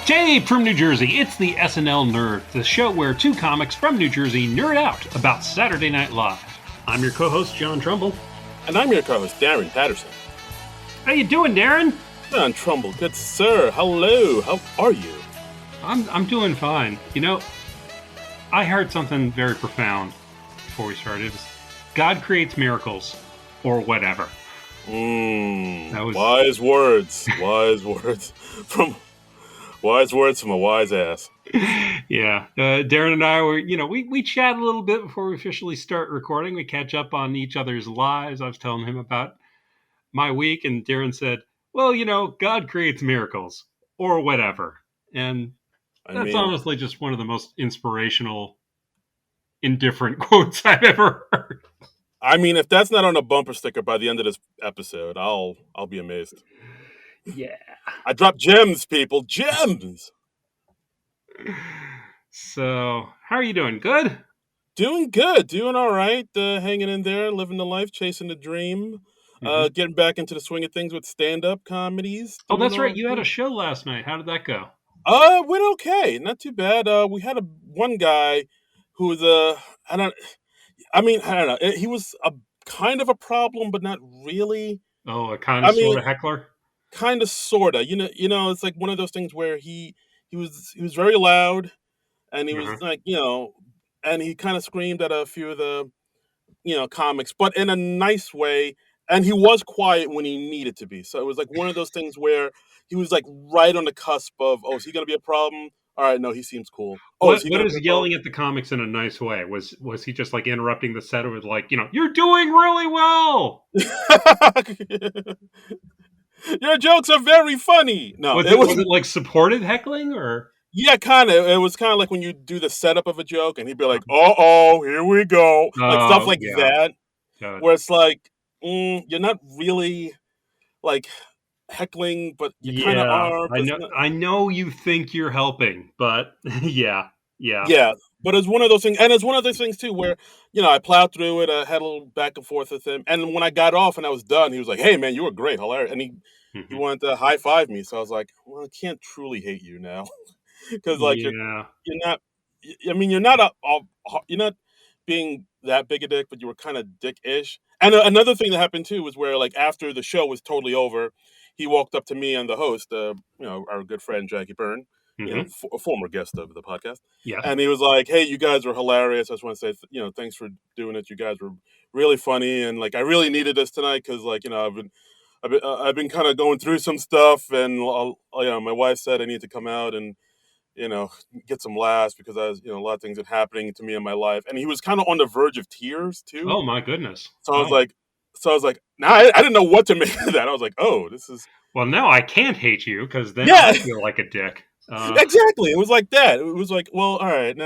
Hey, from New Jersey, it's the SNL Nerd, the show where two comics from New Jersey nerd out about Saturday Night Live. I'm your co-host, John Trumbull. And I'm your co-host, Darren Patterson. How you doing, Darren? John Trumbull, good sir. Hello. How are you? I'm doing fine. You know, I heard something very profound before we started. God creates miracles, or whatever. Wise words. Wise words from a wise ass. Yeah. Darren and I were, we chat a little bit before we officially start recording. We catch up on each other's lives. I was telling him about my week, and Darren said, well, God creates miracles, or whatever. And that's honestly just one of the most inspirational, indifferent quotes I've ever heard. I mean, if that's not on a bumper sticker by the end of this episode, I'll be amazed. Yeah. I dropped gems, people. Gems! So, how are you doing? Good? Doing good. Doing all right. Hanging in there, living the life, chasing the dream. Getting back into the swing of things with stand-up comedies. Oh, that's right. You had a show last night. How did that go? Went okay. Not too bad. We had one guy who was I don't know. He was a kind of a problem, but not really. Oh, a kind of sort of heckler? Kind of sorta. It's like one of those things where he was very loud, and he was like, and he kind of screamed at a few of the comics, but in a nice way. And he was quiet when he needed to be. So it was like one of those things where he was like right on the cusp of, oh, is he going to be a problem? All right, no, he seems cool. Oh, what is yelling at the comics in a nice way? Was he just like interrupting the set? It was like, you're doing really well. Your jokes are very funny. No, was it like supported heckling or? Yeah, kind of. It was kind of like when you do the setup of a joke, and he'd be like, "Uh-oh, here we go," like stuff like that. Where it's like, you're not really like heckling, but you kind of are. I know you think you're helping, but yeah. But it's one of those things, and it's one of those things too, where I plowed through it. I had a little back and forth with him, and when I got off and I was done, he was like, "Hey, man, you were great, hilarious," and he wanted to high five me. So I was like, "Well, I can't truly hate you now, because like you're not. I mean, you're not being that big a dick, but you were kind of dick-ish." And another thing that happened too was where like after the show was totally over, he walked up to me and the host, our good friend Jackie Byrne, a former guest of the podcast. Yeah. And he was like, "Hey, you guys were hilarious. I just want to say, thanks for doing it. You guys were really funny, and like I really needed this tonight because like I've been kind of going through some stuff, and my wife said I need to come out and get some laughs because I was, a lot of things are happening to me in my life." And he was kind of on the verge of tears too. Oh my goodness! So I was like, nah, I didn't know what to make of that. I was like, oh, this is. Well, now I can't hate you because then I feel like a dick. Exactly. It was like that. It was like, well, all right,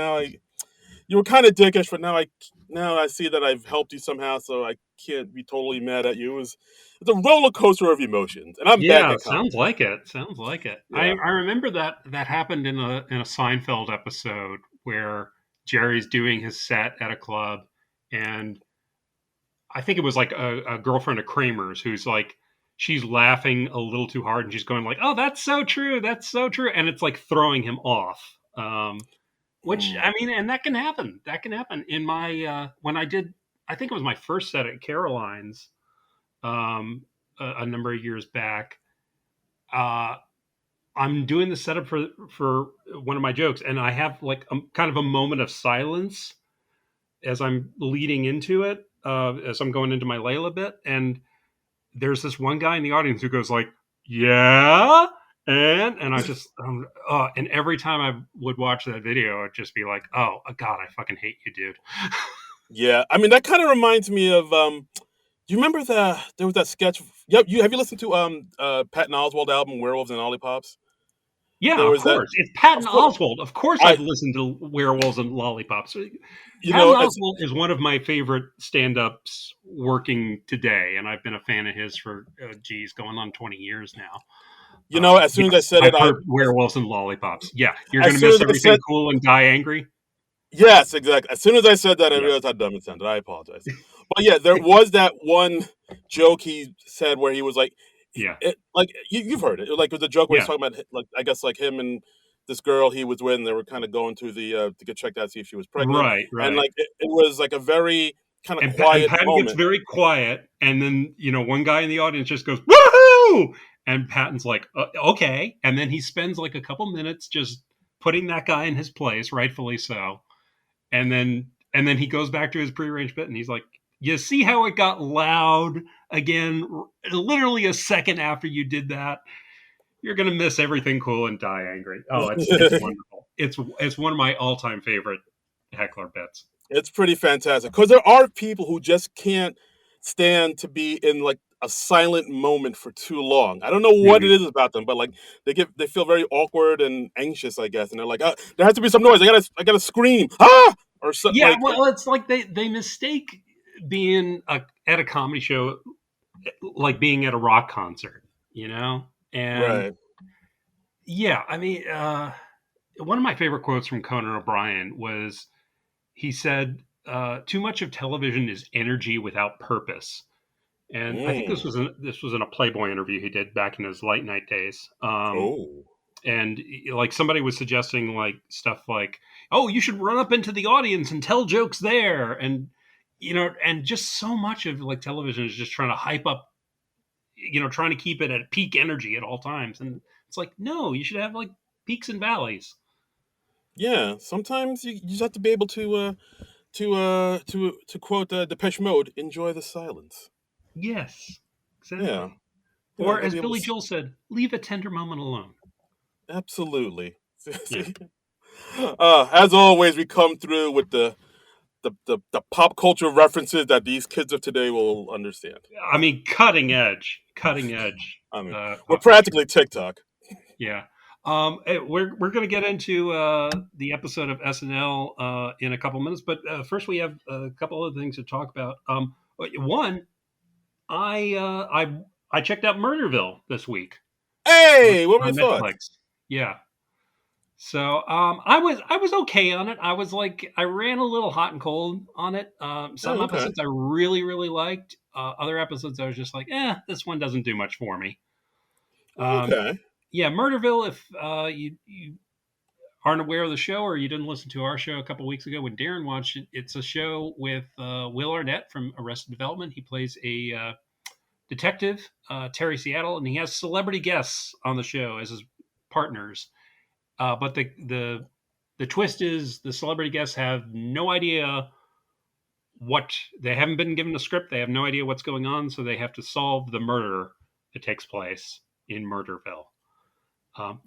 you were kind of dickish, but now I see that I've helped you somehow, so I can't be totally mad at you. It's a roller coaster of emotions, and I'm back at sounds like it. Yeah. I remember that happened in a Seinfeld episode where Jerry's doing his set at a club, and I think it was like a girlfriend of Kramer's who's like, she's laughing a little too hard, and she's going like, "Oh, that's so true, and it's like throwing him off. Which I mean, and that can happen. In my when I did, I think it was my first set at Caroline's, a number of years back. I'm doing the setup for one of my jokes, and I have like kind of a moment of silence as I'm leading into it, as I'm going into my Layla bit, and there's this one guy in the audience who goes like, "Yeah." And I just, and every time I would watch that video, I'd just be like, oh, God, I fucking hate you, dude. Yeah. I mean, that kind of reminds me of, do you remember there was that sketch? Have you listened to Patton Oswalt album, Werewolves and Lollipops? Yeah, of course. It's Patton Oswalt. Of course I've listened to Werewolves and Lollipops. Patton Oswalt is one of my favorite stand-ups working today, and I've been a fan of his for, going on 20 years now. As soon as I said it, I've heard Werewolves and Lollipops. Yeah, you're going to miss everything cool and die angry? Yes, exactly. As soon as I said that, I realized how dumb it sounded. I apologize. But yeah, there was that one joke he said where he was like, yeah, like you've heard it. Like it was a joke where he's talking about, like I guess like him and this girl he was with, and they were kind of going to the to get checked out, see if she was pregnant, Right, and right. like it was like a very kind of And quiet Patton gets moment. very quiet, and then one guy in the audience just goes woohoo, and Patton's like okay, and then he spends like a couple minutes just putting that guy in his place, rightfully so, and then he goes back to his prearranged bit, and he's like, you see how it got loud again, literally a second after you did that. You're gonna miss everything cool and die angry. Oh, it's wonderful. It's one of my all time favorite heckler bits. It's pretty fantastic because there are people who just can't stand to be in like a silent moment for too long. I don't know what Mhm. it is about them, but like they feel very awkward and anxious, I guess, and they're like, there has to be some noise. I gotta scream, or something Yeah, like. well, it's like they mistake being at a comedy show like being at a rock concert, and Right. yeah, I mean, one of my favorite quotes from Conan O'Brien was he said, "Too much of television is energy without purpose." And I think this Mm. was in a Playboy interview he did back in his late night days. Oh. And like somebody was suggesting like stuff like, "Oh, you should run up into the audience and tell jokes there," and just so much of like television is just trying to hype up, trying to keep it at peak energy at all times, and it's like, no, you should have like peaks and valleys. Yeah. Sometimes you just have to be able to quote Depeche Mode, enjoy the silence. Yes, Yeah. exactly. Yeah. Or Gotta as be able Billy to. Joel said, leave a tender moment alone. Absolutely. Yeah. See, as always, we come through with the pop culture references that these kids of today will understand. I mean, cutting edge I mean, we're pop culture. practically TikTok. Yeah. We're going to get into the episode of SNL in a couple minutes, but first we have a couple of things to talk about. One, I checked out Murderville this week Hey, what were your on thoughts? Netflix. Yeah. So I was okay on it. I was like I ran a little hot and cold on it. Some Oh, okay. episodes I really really liked. Other episodes I was just like, this one doesn't do much for me. Um, Okay. yeah, Murderville. If you aren't aware of the show or you didn't listen to our show a couple weeks ago when Darren watched it, it's a show with Will Arnett from Arrested Development. He plays a detective, Terry Seattle, and he has celebrity guests on the show as his partners. But the twist is the celebrity guests have no idea what they haven't been given a script. They have no idea what's going on, so they have to solve the murder that takes place in Murderville.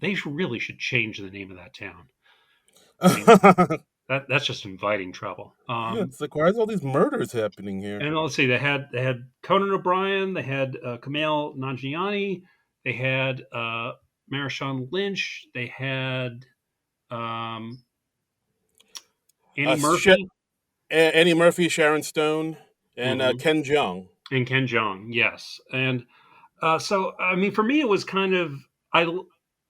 They really should change the name of that town. I mean, that's just inviting trouble. Yeah, it's like, why is all these murders happening here? And let's see, they had Conan O'Brien, they had Kumail Nanjiani, they had Marshawn Lynch, they had um, Annie Sh- Murphy, Annie Murphy, Sharon Stone, and hmm Ken Jeong. and Ken Jeong. Yes, and so I mean, for me, it was kind of I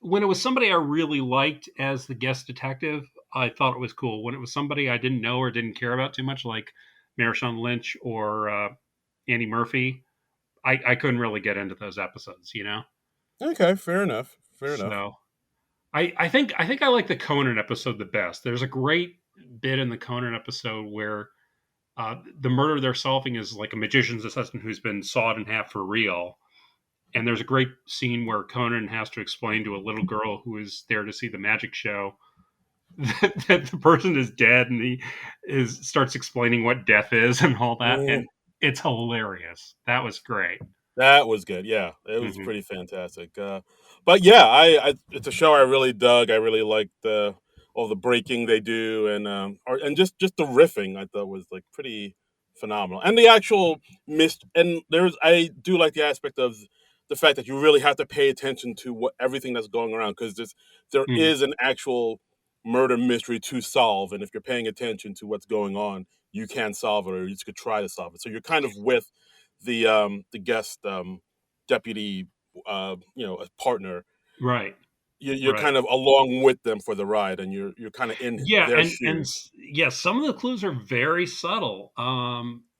when it was somebody I really liked as the guest detective, I thought it was cool. When it was somebody I didn't know or didn't care about too much, like Marshawn Lynch or Annie Murphy, I couldn't really get into those episodes. Okay, fair enough. Fair enough. So I think I like the Conan episode the best. There's a great bit in the Conan episode where the murder they're solving is like a magician's assistant who's been sawed in half for real. And there's a great scene where Conan has to explain to a little girl who is there to see the magic show that the person is dead, and he starts explaining what death is and all that, Mm, and it's hilarious. That was great. that was good. Yeah, it was Hmm. pretty fantastic. But yeah, it's a show I really dug. I really liked all the breaking they do, and just the riffing. I thought was like pretty phenomenal, and the actual mist. And I do like the aspect of the fact that you really have to pay attention to what everything that's going around because there Hmm. is an actual murder mystery to solve, and if you're paying attention to what's going on, you can solve it, or you could try to solve it. So you're kind of with the guest deputy, partner. Right, You're right. kind of along with them for the ride, and you're kind of in Yeah, their and shoes. yeah, some of the clues are very subtle.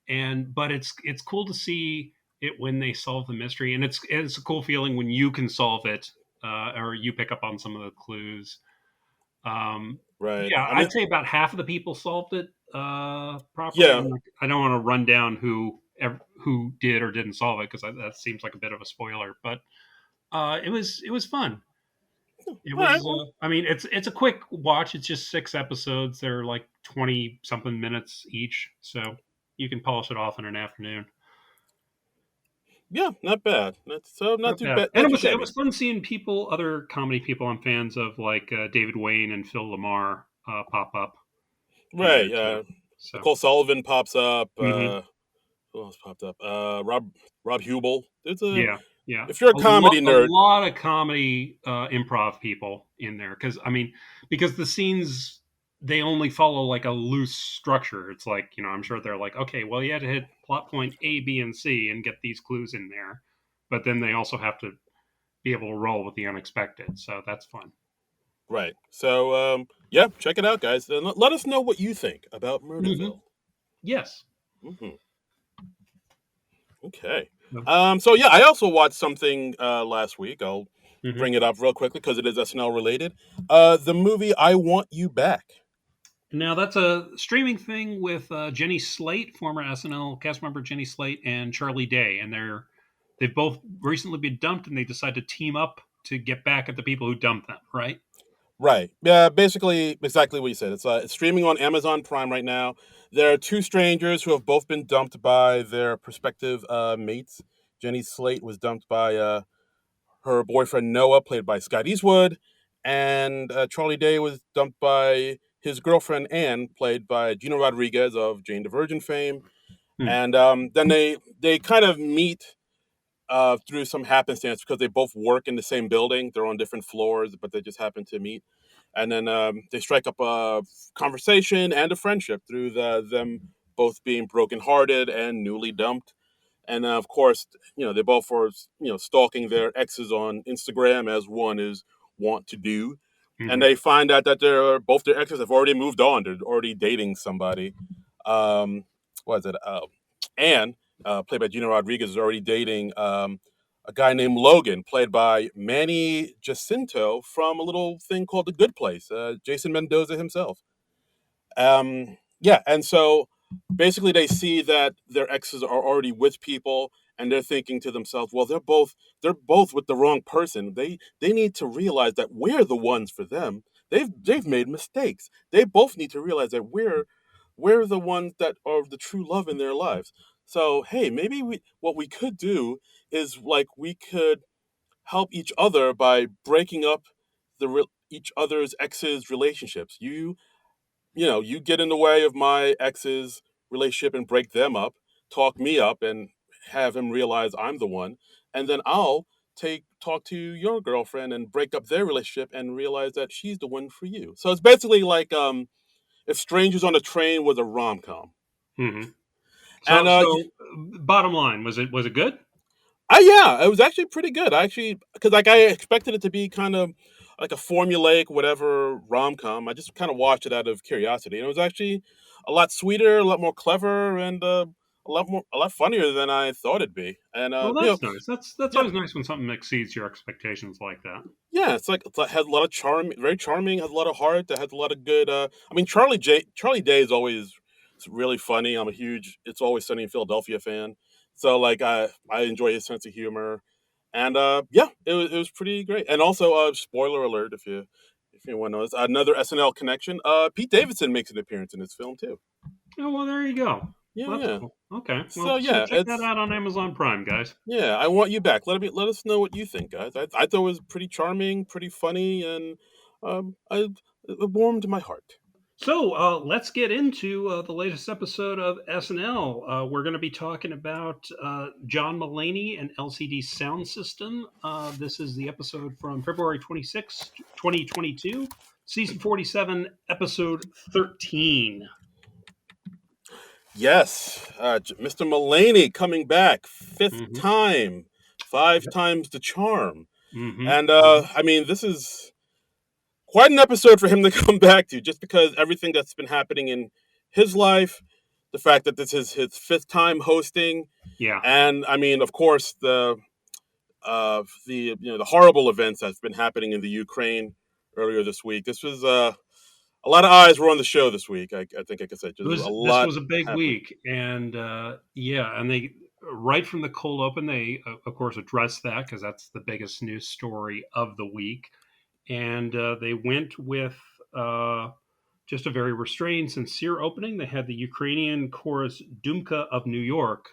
And but it's cool to see it when they solve the mystery, and it's a cool feeling when you can solve it, or you pick up on some of the clues. Right. Yeah, I mean, I'd say about half of the people solved it properly. yeah, And like, I don't want to run down who did or didn't solve it because that seems like a bit of a spoiler. But it was fun. It all right. was. Well, I mean, it's a quick watch. It's just 6 episodes. They're like 20 something minutes each, so you can polish it off in an afternoon. yeah, not bad. That's so not Not too bad. bad, And not it too was it shabby. was fun seeing other comedy people I'm fans of, like David Wayne and Phil Lamar, pop up in there Right. too. So. Nicole Sullivan pops up. Hmm. Who else popped up? Rob Hubel. There's a Yeah, yeah. if you're a comedy A nerd, lot of comedy improv people in there because because the scenes they only follow like a loose structure. It's like I'm sure they're like, okay, well you had to hit plot point A, B, and C and get these clues in there, but then they also have to be able to roll with the unexpected. So that's fun. right? So yeah, check it out, guys. And let us know what you think about Hmm. Murderville. Yes. Hmm. Okay. No. So yeah, I also watched something last week. I'll Hmm. bring it up real quickly because it is SNL related. The movie I Want You Back. Now that's a streaming thing with Jenny Slate, former SNL cast member Jenny Slate, and Charlie Day, and they've both recently been dumped, and they decide to team up to get back at the people who dumped them. Right? Right. Yeah, basically exactly what you said. It's streaming on Amazon Prime right now. There are two strangers who have both been dumped by their prospective mates. Jenny Slate was dumped by her boyfriend Noah, played by Scott Eastwood, and Charlie Day was dumped by his girlfriend Anne, played by Gina Rodriguez of Jane the Virgin fame. Hmm. And then they kind of meet through some happenstance because they both work in the same building. They're on different floors, but they just happen to meet. And then they strike up a conversation and a friendship through them both being brokenhearted and newly dumped. And of course, they both were stalking their exes on Instagram as one is wont to do. And Hmm. they find out that both their exes have already moved on. They're already dating somebody. Um, what is it? Anne, played by Gina Rodriguez, is already dating a guy named Logan, played by Manny Jacinto from a little thing called The Good Place, Jason Mendoza himself. Yeah, and so basically they see that their exes are already with people, and they're thinking to themselves, well, they're both with the wrong person. They need to realize that we're the ones for them. They've made mistakes. They both need to realize that we're the ones that are the true love in their lives. So hey, maybe what we could do is like we could help each other by breaking up each other's exes relationships. You get in the way of my ex's relationship and break them up, talk me up and have him realize I'm the one, and then I'll talk to your girlfriend and break up their relationship and realize that she's the one for you. So it's basically like if Strangers on a Train was a rom-com. Hmm. And Bottom line, was it good? yeah, it was actually pretty good. I actually, because like I expected it to be kind of like a formulaic whatever rom com. I just kind of watched it out of curiosity, and it was actually a lot sweeter, a lot more clever, and a lot funnier than I thought it'd be. And Well, that's nice. That's yeah, always nice when something exceeds your expectations like that. yeah, it's like has a lot of charm, very charming, has a lot of heart, that has a lot of good. I mean, Charlie Day is always really funny. I'm a huge It's Always Sunny in Philadelphia fan, so like I enjoy his sense of humor, and yeah, it was pretty great. And also, spoiler alert if anyone knows, another SNL connection. Pete Davidson makes an appearance in this film too. Oh well, there you go. Yeah, Well, that's yeah. cool. Okay, So well, so yeah, check that out on Amazon Prime, guys. yeah, I Want You Back. Let us know what you think, guys. I thought it was pretty charming, pretty funny, and it warmed my heart. So let's get into the latest episode of SNL. We're going to be talking about John Mulaney and LCD Sound System. This is the episode from February 26th, 2022, season 47, episode 13. Yes, Mr. Mulaney coming back, fifth Mm-hmm. time, five Yep. times the charm, Mm-hmm. and Mm-hmm. I mean, this is quite an episode for him to come back to, just because everything that's been happening in his life, the fact that this is his fifth time hosting, Yeah. and I mean, of course, the horrible events that's been happening in the Ukraine earlier this week. This was a lot of eyes were on the show this week. I think I could say It there's a was this lot was a big happening. week, and yeah, and they right from the cold open, they of course addressed that because that's the biggest news story of the week, and they went with just a very restrained, sincere opening. They had the Ukrainian chorus "Dumka of New York"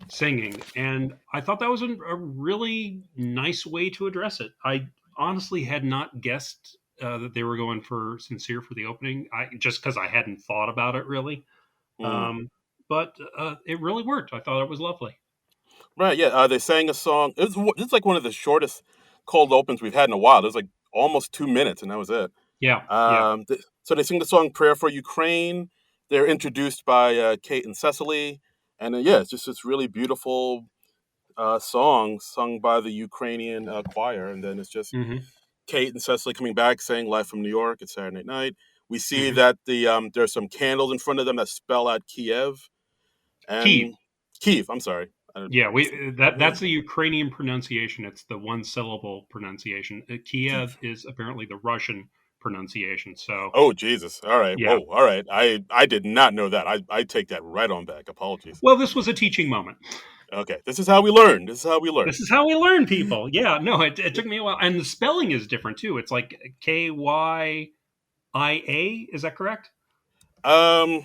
singing, and I thought that was a really nice way to address it. I honestly had not guessed that they were going for sincere for the opening, just because I hadn't thought about it really. Mm. Um, but it really worked. I thought it was lovely. Right, yeah. They sang a song. It's like one of the shortest cold opens we've had in a while. It was like almost 2 minutes, and that was it. Yeah, yeah. So they sing the song "Prayer for Ukraine." They're introduced by Kate and Cecily, and yeah, it's just this really beautiful song sung by the Ukrainian choir, and then it's just Hmm. Kate and Cecily coming back saying "Live from New York." It's Saturday night. We see Hmm. that there's some candles in front of them that spell out Kiev Kiev. and Kiev. I'm sorry. I don't, Yeah, it's, that's the Ukrainian pronunciation. It's the one syllable pronunciation. Kiev Kiev. is apparently the Russian pronunciation. So Oh Jesus! All right. yeah. Whoa. All right. I did not know that. I take that right on back. Apologies. Well, this was a teaching moment. Okay. This is how we learn. This is how we This learn. is how we learn, people. Yeah, no, it took me a while, and the spelling is different too. It's like KyiA. Is that correct? Um,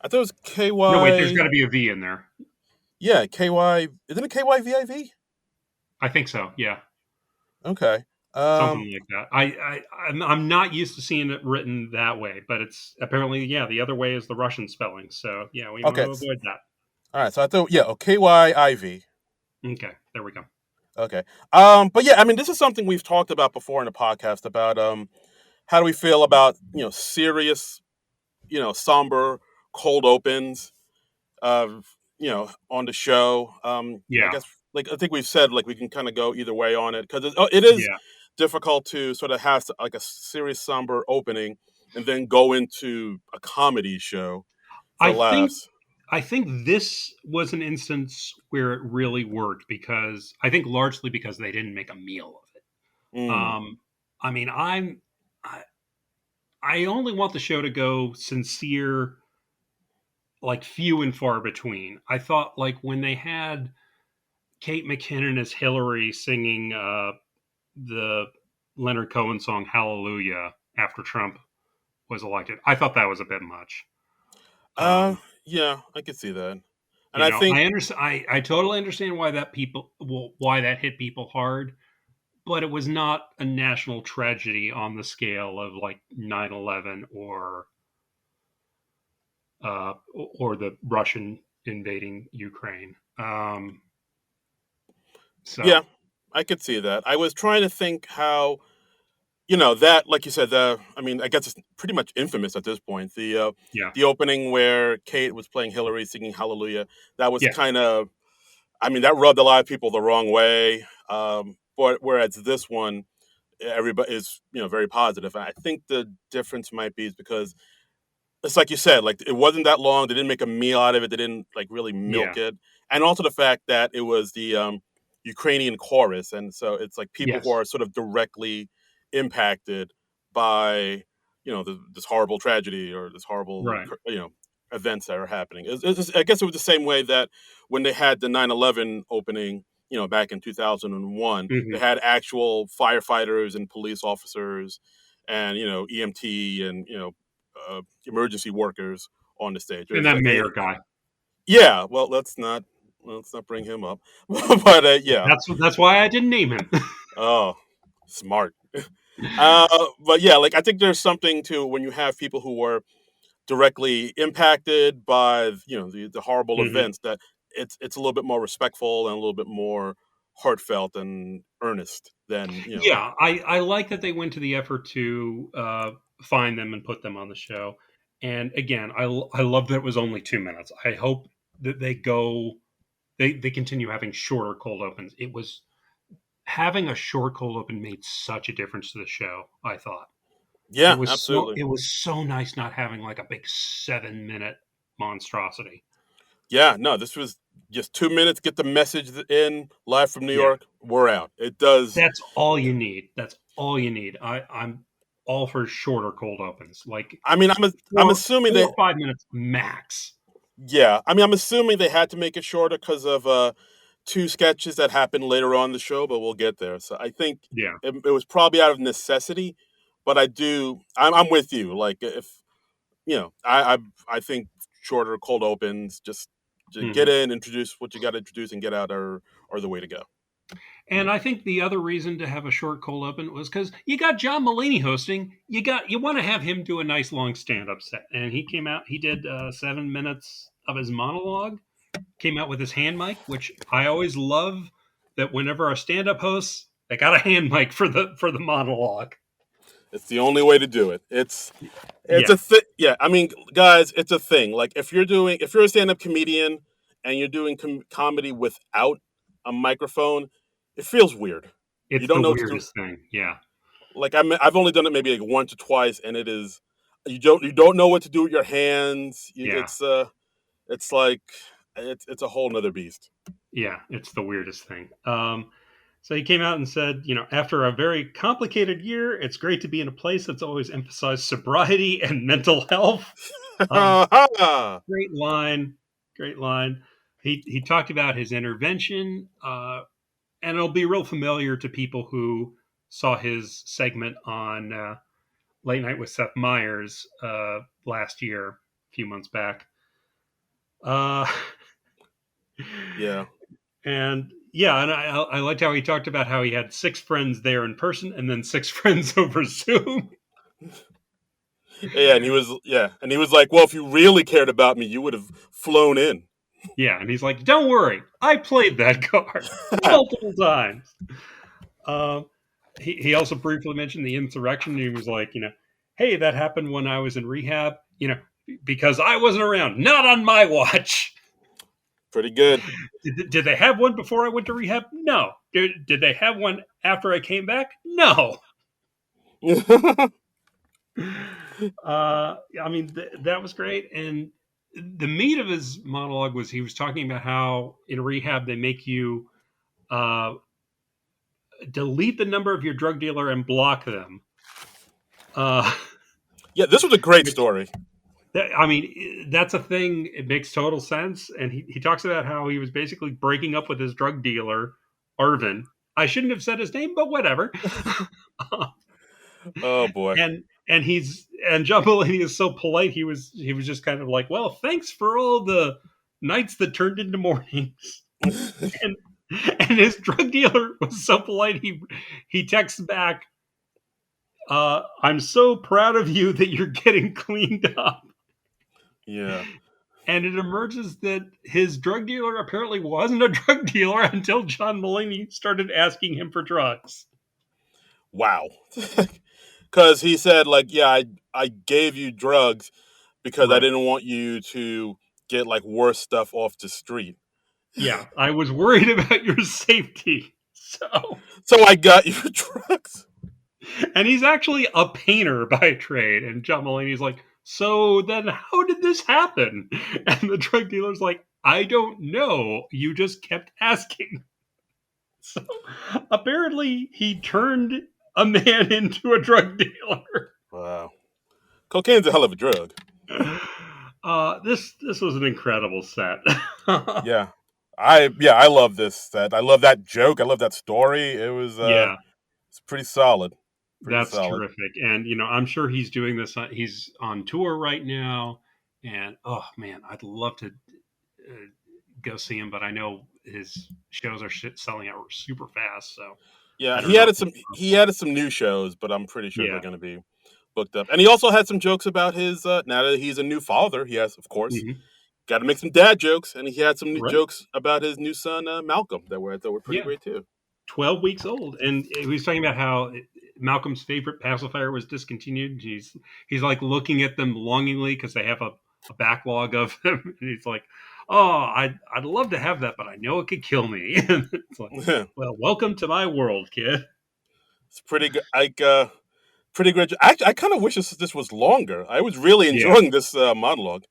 I thought it was No, wait. There's got KY. to be a V in there. Yeah, KY. Isn't it KYVIV? I think so. Yeah, Okay. something Um, like that. I'm not used to seeing it written that way, but it's apparently yeah. The other way is the Russian spelling. So yeah, we want okay. to avoid that. All right. So I thought, yeah, oh, KYIV. Okay, there we go. Okay. But yeah, I mean, this is something we've talked about before in the podcast about how do we feel about serious, somber cold opens, on the show. I Yeah, guess like I think we've said like we can kind of go either way on it because it is yeah. difficult to sort of have like a serious somber opening and then go into a comedy show for I think laughs. I think this was an instance where it really worked because I think largely because they didn't make a meal of it. Mm. I mean, I, I only want the show to go sincere, like few and far between. I thought like when they had Kate McKinnon as Hillary singing the Leonard Cohen song "Hallelujah" after Trump was elected, I thought that was a bit much. Uh, Um, yeah, I could see that, and you I know, think I understand. I totally understand why why that hit people hard, but it was not a national tragedy on the scale of like 9/11 or the Russian invading Ukraine. yeah, So I could see that. I was trying to think how that like you said I mean I guess it's pretty much infamous at this point yeah, the opening where Kate was playing Hillary singing Hallelujah. That was yeah, kind of, I mean, that rubbed a lot of people the wrong way. But whereas this one, everybody is very positive. And I think the difference might be is because it's like you said, like it wasn't that long. They didn't make a meal out of it. They didn't like really milk yeah, it, and also the fact that it was the Ukrainian chorus, and so it's like people who yes, are sort of directly impacted by this horrible tragedy or this horrible right. events that are happening. I guess it was the same way that when they had the 9/11 opening, back in 2001, they Hmm. had actual firefighters and police officers and EMT and emergency workers on the stage. And There's that like mayor guy. yeah, well, let's not bring him up, but yeah, That's why I didn't name him. oh, smart. But yeah, like I think there's something to when you have people who were directly impacted by the horrible Hmm. events that it's a little bit more respectful and a little bit more heartfelt and earnest than Yeah, I like that they went to the effort to find them and put them on the show. And again, I love that it was only 2 minutes. I hope that they continue having shorter cold opens. It was having a short cold open made such a difference to the show. I thought yeah, absolutely. it was so nice not having like a big 7 minute monstrosity. Yeah, no, this was just 2 minutes, get the message in live from New Yeah. York. We're out. It does. That's all you need. That's all you need. I'm all for shorter cold opens, like I mean, I'm assuming four they. or 5 minutes max. Yeah, I mean, I'm assuming they had to make it shorter because of two sketches that happened later on in the show, but we'll get there. So I think Yeah. it was probably out of necessity, but I'm with you. Like if I think shorter cold opens, just to get Hmm. in, introduce what you got to introduce, and get out are the way to go. And I think the other reason to have a short cold open was because you got John Mulaney hosting. You want to have him do a nice long stand up set, and he came out. He did 7 minutes of his monologue. Came out with his hand mic, which I always love. That whenever our stand up hosts, they got a hand mic for the monologue. It's the only way to do it. It's Yeah, a thing. Yeah, I mean, guys, it's a thing. Like if you're a stand up comedian and you're doing comedy without a microphone, it feels weird. You it's don't the know what to do. weirdest thing. Yeah, Like I've only done it maybe like once or twice, and it is you don't know what to do with your hands. yeah. It's like it's a whole nother beast. Yeah, it's the weirdest thing. So he came out and said, after a very complicated year, it's great to be in a place that's always emphasized sobriety and mental health. Um, great line, great line. He talked about his intervention, and it'll be real familiar to people who saw his segment on Late Night with Seth Meyers last year, a few months back. Uh, Yeah. And yeah, and I liked how he talked about how he had 6 friends there in person and then 6 friends over Zoom. Yeah, and he was like, "Well, if you really cared about me, you would have flown in." Yeah, and he's like, "Don't worry, I played that card multiple times." Um, he also briefly mentioned the insurrection. And he was like, "Hey, that happened when I was in rehab. Because I wasn't around. Not on my watch." Pretty good. Did they have one before I went to rehab? No. Did they have one after I came back? No. I mean, that was great. And the meat of his monologue was he was talking about how in rehab they make you uh, delete the number of your drug dealer and block them. Uh, Yeah, this was a great which, story. I mean, that's a thing. It makes total sense. And he talks about how he was basically breaking up with his drug dealer, Arvin. I shouldn't have said his name, but whatever. Oh boy. And John Mulaney is so polite. He was just kind of like, well, thanks for all the nights that turned into mornings. And and his drug dealer was so polite. He texts back, "I'm so proud of you that you're getting cleaned up." Yeah. And it emerges that his drug dealer apparently wasn't a drug dealer until John Mulaney started asking him for drugs. Wow. Because he said like, yeah, I gave you drugs because I Right. didn't want you to get like worse stuff off the street. Yeah, I was worried about your safety. So I got you drugs. And he's actually a painter by trade. And John Mulaney's like, so then how did this happen? And the drug dealer's like, I don't know. You just kept asking. So apparently he turned a man into a drug dealer. Wow. Cocaine's a hell of a drug. This was an incredible set. Yeah. I love this set. I love that joke. I love that story. Yeah, It's pretty solid. Pretty that's solid. terrific. And I'm sure he's doing this. He's on tour right now, and oh man, I'd love to uh, go see him, but I know his shows are selling out super fast. So Yeah, I don't know. he added some new shows, but I'm pretty sure they're Yeah. going to be booked up. And he also had some jokes about his now that he's a new father, he has of course Mhm. got to make some dad jokes, and he had some new Right. jokes about his new son Malcolm that were pretty Yeah. great too. 12 weeks old, and he was talking about how Malcolm's favorite pacifier was discontinued. He's like looking at them longingly because they have a backlog of them, and he's like, "Oh, I'd love to have that, but I know it could kill me." And it's like, It's well, welcome to my world, kid. pretty good. Pretty great. Actually, I kind of wish this was longer. I was really Yeah. enjoying this monologue.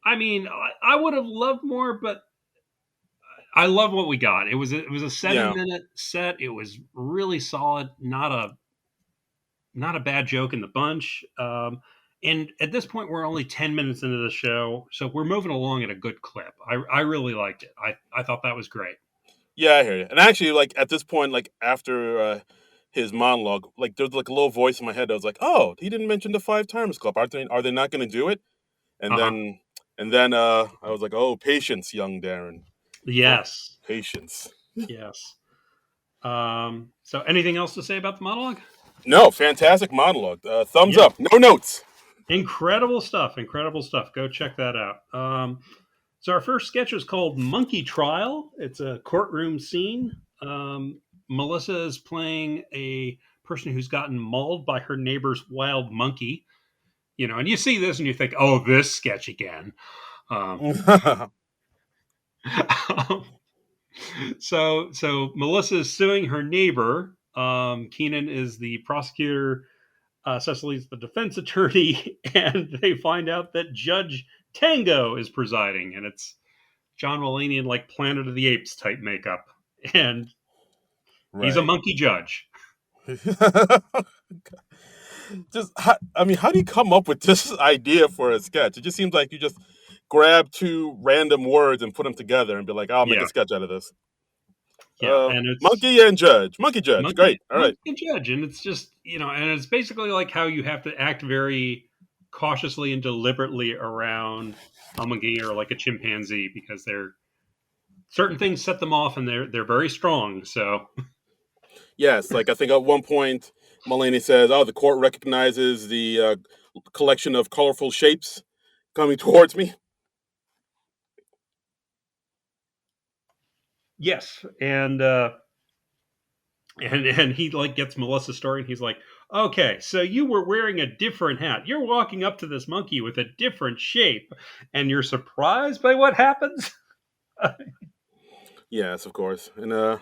I mean, I would have loved more, but I love what we got. It was a Yeah. 7 minute set. It was really solid. Not a bad joke in the bunch. And at this point, we're only 10 minutes into the show, so we're moving along at a good clip. I really liked it. I thought that was great. Yeah, I hear you. And actually, like at this point, like after his monologue, like there's like a little voice in my head that was like, "Oh, he didn't mention the Five Timers Club. Are they not going to do it?" And Uh huh. then I was like, "Oh, patience, young Darren, Yes. patience." Yes. So, anything else to say about the monologue? No, fantastic monologue. Thumbs Yeah. up. No notes. Incredible stuff. Incredible stuff. Go check that out. So our first sketch is called Monkey Trial. It's a courtroom scene. Melissa is playing a person who's gotten mauled by her neighbor's wild monkey. And you see this and you think, oh, this sketch again. Um, so Melissa is suing her neighbor. Keenan is the prosecutor. Cecily's the defense attorney, and they find out that Judge Tango is presiding, and it's John Mulaney in like Planet of the Apes type makeup, and he's a Right. monkey judge. I mean, how do you come up with this idea for a sketch? It just seems like you just grab two random words and put them together and be like, "I'll make a Yeah, sketch out of this." yeah, and it's Monkey and judge, monkey judge. monkey Great. All right. monkey and judge, and it's just and it's basically like how you have to act very cautiously and deliberately around a monkey or like a chimpanzee because they're certain things set them off and they're very strong. So Yes, like I think at one point Mulaney says, "Oh, the court recognizes the collection of colorful shapes coming towards me." yes, and he like gets Melissa's story and he's like, okay, so you were wearing a different hat. You're walking up to this monkey with a different shape, and you're surprised by what happens. Yes, of course, and of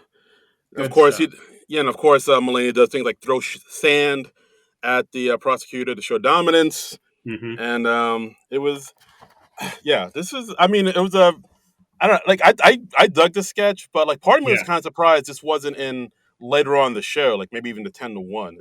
Good course stuff. he, yeah, and of course Mulaney does things like throw sand at the prosecutor to show dominance, Hmm. and it was, yeah, this is. I mean, it was a. I don't like. I dug the sketch, but like part of me was Yeah, kind of surprised this wasn't in later on in the show, like maybe even the 10-1.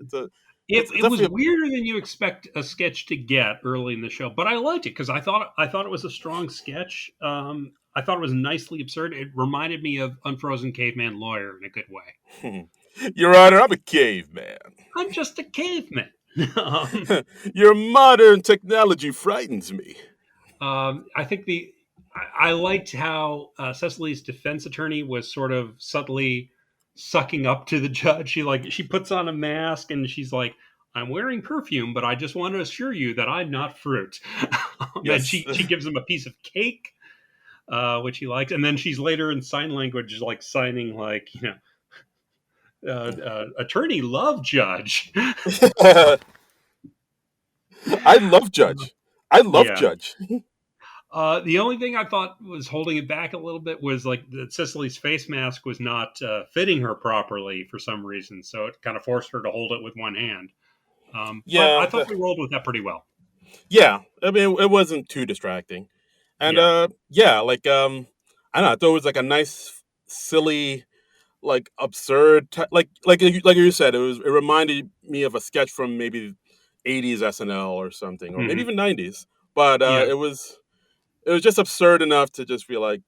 It's it was definitely weirder than you expect a sketch to get early in the show, but I liked it because I thought it was a strong sketch. I thought it was nicely absurd. It reminded me of Unfrozen Caveman Lawyer in a good way. a. Your Honor, I'm a caveman. I'm just a caveman. um, Your modern technology frightens me. I think I liked how Cecily's defense attorney was sort of subtly sucking up to the judge. She puts on a mask and she's like, "I'm wearing perfume, but I just want to assure you that I'm not fruit." And Yes. she gives him a piece of cake, which he likes, and then she's later in sign language like signing like attorney love judge. I love Judge. I love Yeah. Judge. The only thing I thought was holding it back a little bit was like that Cicely's face mask was not fitting her properly for some reason, so it kind of forced her to hold it with one hand. But I Yeah, thought they rolled with that pretty well. yeah. I mean, it wasn't too distracting, and Yeah. yeah, like I don't know. I thought it was like a nice, silly, like absurd, like you said. It reminded me of a sketch from maybe 80s SNL or something, or maybe Hmm. even 90s. But Yeah. it was just absurd enough to just be like,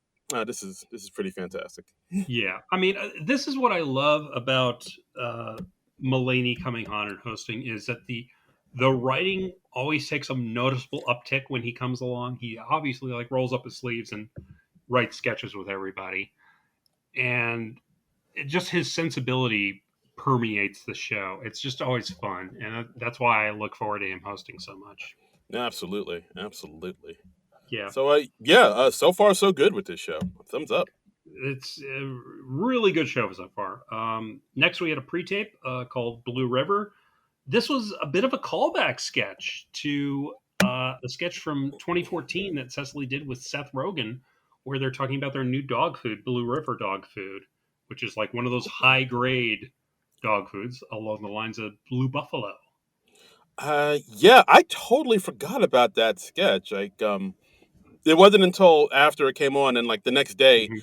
this is pretty fantastic. Yeah. I mean, this is what I love about uh, Mulaney coming on and hosting is that the writing always takes a noticeable uptick when he comes along. He obviously like rolls up his sleeves and writes sketches with everybody, and just his sensibility permeates the show. It's just always fun, and that's why I look forward to him hosting so much. Absolutely, absolutely. Yeah, So yeah, so far so good with this show. Thumbs up. it's a really good show so far. Next, we had a pre-tape called Blue River. This was a bit of a callback sketch to a sketch from 2014 that Cecily did with Seth Rogen, where they're talking about their new dog food, Blue River dog food, which is like one of those high grade dog foods along the lines of Blue Buffalo. Yeah, I totally forgot about that sketch. Like, it wasn't until after it came on, and like the next day, Mhm.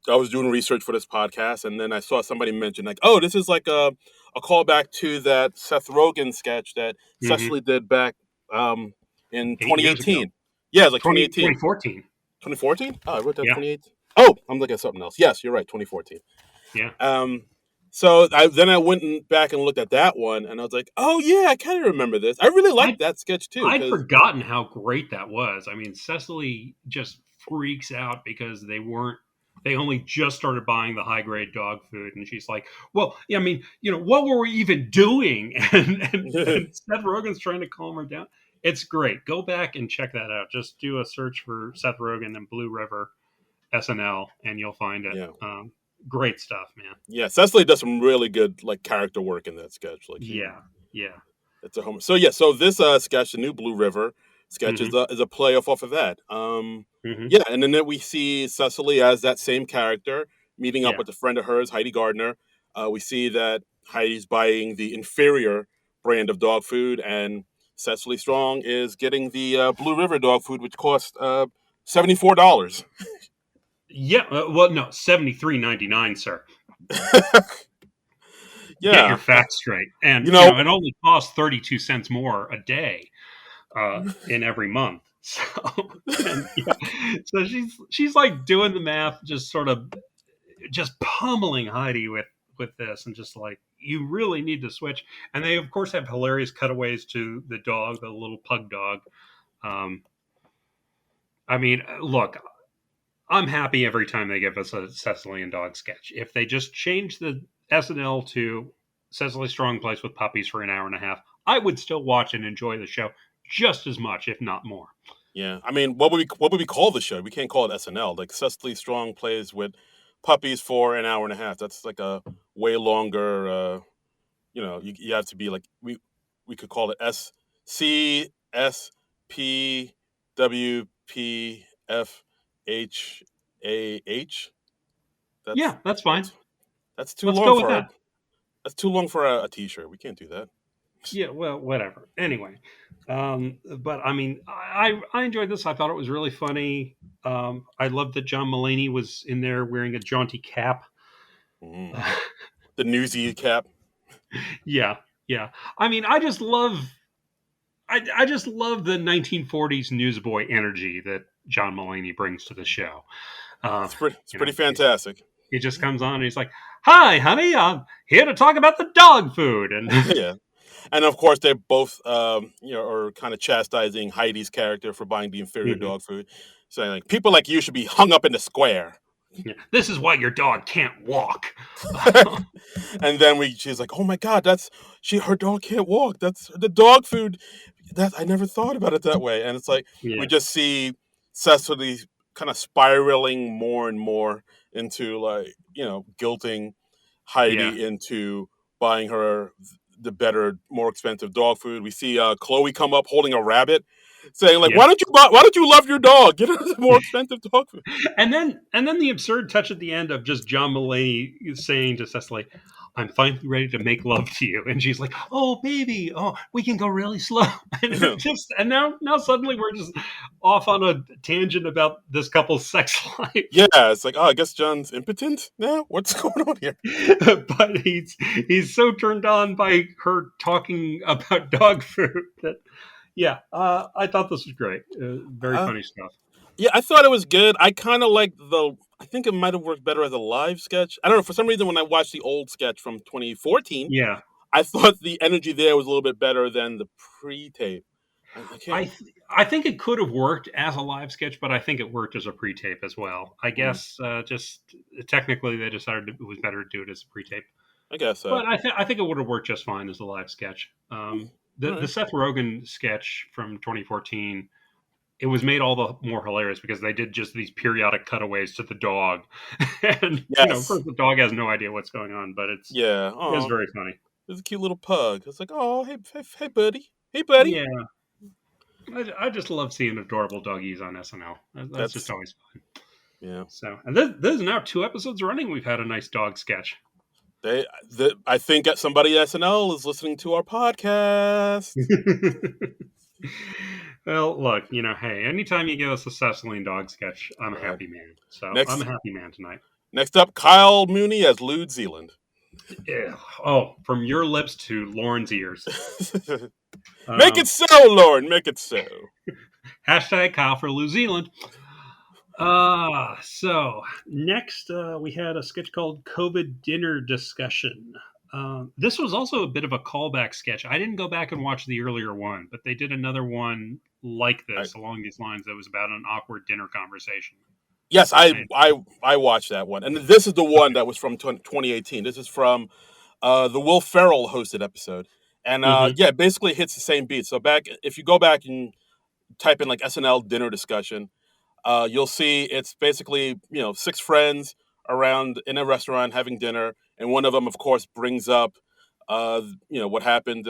I was doing research for this podcast, and then I saw somebody mention like, "Oh, this is like a callback to that Seth Rogen sketch that Mm-hmm. Cecily did back um, in 8 years ago. 2018." Yeah, it's like 20, 2018. 2014. 2014? Oh, I wrote down Yeah. 2018. Oh, I'm looking at something else. Yes, you're right, 2014. Yeah. Um, then I went back and looked at that one, and I was like, "Oh yeah, I kind of remember this. I really liked that sketch too." I'd Because forgotten how great that was. I mean, Cecily just freaks out because they only just started buying the high grade dog food. And she's like, well, yeah, I mean, what were we even doing? And Seth Rogen's trying to calm her down. It's great. Go back and check that out. Just do a search for Seth Rogen and Blue River SNL and you'll find it. yeah, Great stuff, man. yeah, Cecily does some really good like character work in that sketch. Like he Yeah. Yeah. It's a home. So yeah, so this sketch, the new Blue River sketch, Mm-hmm. is a play off of that. Mm-hmm. Yeah, and then we see Cecily as that same character meeting up Yeah. with a friend of hers, Heidi Gardner. We see that Heidi's buying the inferior brand of dog food, and Cecily Strong is getting the Blue River dog food, which costs $74. Yeah. Well, no, $73.99, sir. Get your Yeah, facts straight. And you know, it only costs 32 cents more a day in every month. So and so she's like doing the math, just sort of just pummeling Heidi with this, and just like, you really need to switch. And they of course have hilarious cutaways to the dog, the little pug dog. Um, I mean, look, I'm happy every time they give us a Cecily and dog sketch. If they just change the SNL to Cecily Strong plays with puppies for an hour and a half, I would still watch and enjoy the show just as much, if not more. yeah. I mean, what would we call the show? We can't call it SNL. Like Cecily Strong plays with puppies for an hour and a half. That's like a way longer. You have to be like we could call it SCSPWPFHAH. That's Yeah, that's fine. that's that's too Let's long go with for a that. that's too long for a t-shirt. We can't do that. Yeah, well, whatever. Anyway, but I mean, I enjoyed this. I thought it was really funny. I loved that John Mulaney was in there wearing a jaunty cap. Mm. The newsy cap. Yeah, yeah. I mean, I just love the 1940s newsboy energy that John Mulaney brings to the show. Uh, It's pretty fantastic. he just comes on and he's like, "Hi, honey, I'm here to talk about the dog food." And Yeah. And of course, they're both, are kind of chastising Heidi's character for buying the inferior Mhm. dog food, saying like, "People like you should be hung up in the square." Yeah, this is why your dog can't walk. And then she's like, "Oh my God, her dog can't walk. That's the dog food. That I never thought about it that way." And it's like we Yeah, just see Cecily kind of spiraling more and more into like guilting yeah, Heidi into buying her the better, more expensive dog food. We see Chloe come up holding a rabbit, saying like, yeah. Why don't you love your dog? Get her the more expensive dog food." And then the absurd touch at the end of just John Mulaney saying to Cecily, "I'm finally ready to make love to you," and she's like, "Oh, baby, oh, we can go really slow." And now suddenly we're just off on a tangent about this couple's sex life. Yeah, it's like, oh, I guess John's impotent now. What's going on here? But he's so turned on by her talking about dog food that, yeah, I thought this was great. Very Uh, funny stuff. yeah, I thought it was good. I kind of like the. I think it might have worked better as a live sketch. I don't know. For some reason, when I watched the old sketch from 2014, Yeah, I thought the energy there was a little bit better than the pre-tape. I can't. I think it could have worked as a live sketch, but I think it worked as a pre-tape as well. I Mm, guess just technically they decided it was better to do it as a pre-tape, I guess so. but I think it would have worked just fine as a live sketch. All The right. Seth Rogen sketch from 2014, it was made all the more hilarious because they did just these periodic cutaways to the dog, and of Yes. course the dog has no idea what's going on, but Yeah. it's Oh, very funny. there's a cute little pug. It's like, oh, hey, buddy. Hey, buddy. Yeah, I just love seeing adorable doggies on SNL. That's just That's always fun. yeah. So, and this is now 2 episodes running. We've had a nice dog sketch. I think that somebody at SNL is listening to our podcast. Well, look, hey, anytime you give us a Cecily dog sketch, I'm a All right. happy man. So I'm Next a happy man tonight. Next up, Kyle Mooney as Lewd Zealand. Oh, from your lips to Lauren's ears. Make it so, Lauren. Make it so. Hashtag Kyle for New Zealand. So next we had a sketch called COVID Dinner Discussion. This was also a bit of a callback sketch. I didn't go back and watch the earlier one, but they did another one like this along these lines that was about an awkward dinner conversation. Yes, I watched that one, and this is the one that was from 2018. This is from the Will Ferrell hosted episode, and yeah, basically hits the same beat. So if you go back and type in like SNL dinner discussion, you'll see it's basically six friends around in a restaurant having dinner, and one of them, of course, brings up what happened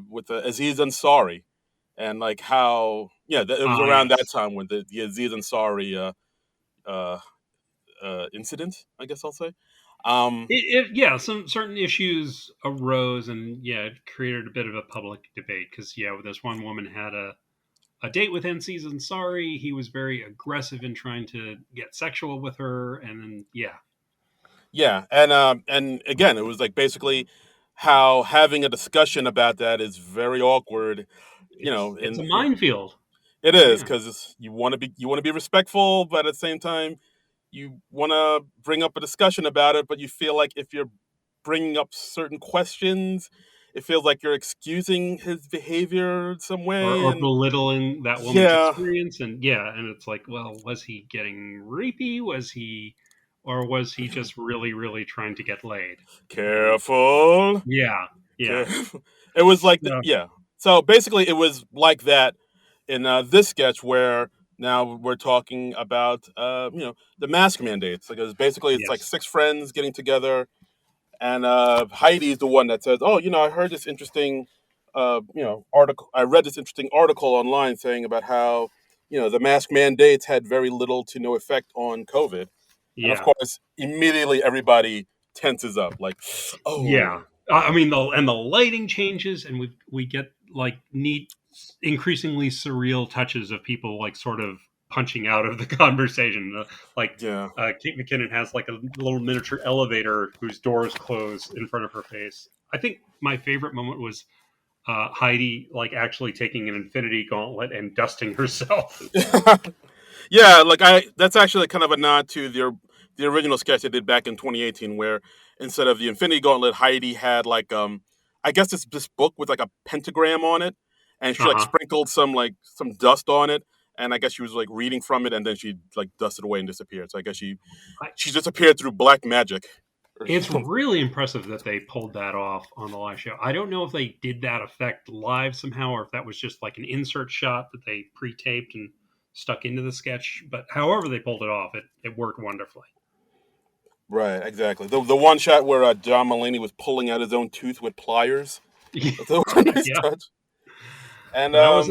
with Aziz Ansari, and like how it was around that time when the Aziz Ansari incident, I guess I'll say. Yeah, some certain issues arose, and it created a bit of a public debate because this one woman had a date with Aziz Ansari. He was very aggressive in trying to get sexual with her, and then and again, it was like basically how having a discussion about that is very awkward. It's a minefield. It is because you want to be respectful, but at the same time, you want to bring up a discussion about it. But you feel like if you're bringing up certain questions, it feels like you're excusing his behavior some way, or belittling that woman's experience, and it's like, well, was he getting rapey? Or was he just really, really trying to get laid? Careful. Careful. It was like So basically, it was like that in this sketch where now we're talking about the mask mandates. Like it's like six friends getting together, and Heidi's the one that says, "Oh, I heard this interesting article. I read this interesting article online saying about how the mask mandates had very little to no effect on COVID." And of course, immediately everybody tenses up, like, "Oh, yeah." I mean, the lighting changes, and we get like neat, increasingly surreal touches of people like sort of punching out of the conversation. Kate McKinnon has like a little miniature elevator whose doors close in front of her face. I think my favorite moment was Heidi like actually taking an infinity gauntlet and dusting herself. Yeah, that's actually kind of a nod to the original sketch I did back in 2018, where instead of the Infinity Gauntlet, Heidi had like I guess this book with like a pentagram on it, and she like sprinkled some dust on it, and I guess she was like reading from it, and then she like dusted away and disappeared. So I guess she disappeared through black magic. It's really impressive that they pulled that off on the live show. I don't know if they did that effect live somehow, or if that was just like an insert shot that they pre-taped and stuck into the sketch. But however they pulled it off, it worked wonderfully. Right, exactly. The one shot where John Mulaney was pulling out his own tooth with pliers. That's a nice touch. And that was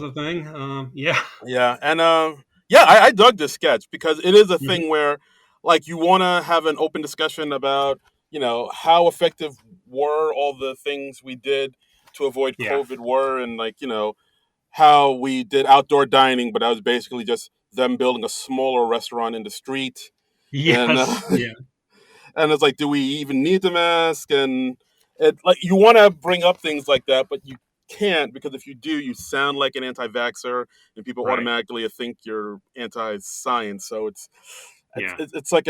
a thing. Yeah, and I dug this sketch because it is a thing where like you want to have an open discussion about how effective were all the things we did to avoid COVID were, and like how we did outdoor dining, but that was basically just them building a smaller restaurant in the street. And it's like, do we even need the mask? And like you want to bring up things like that, but you can't, because if you do, you sound like an anti-vaxxer, and people automatically think you're anti-science. So it's like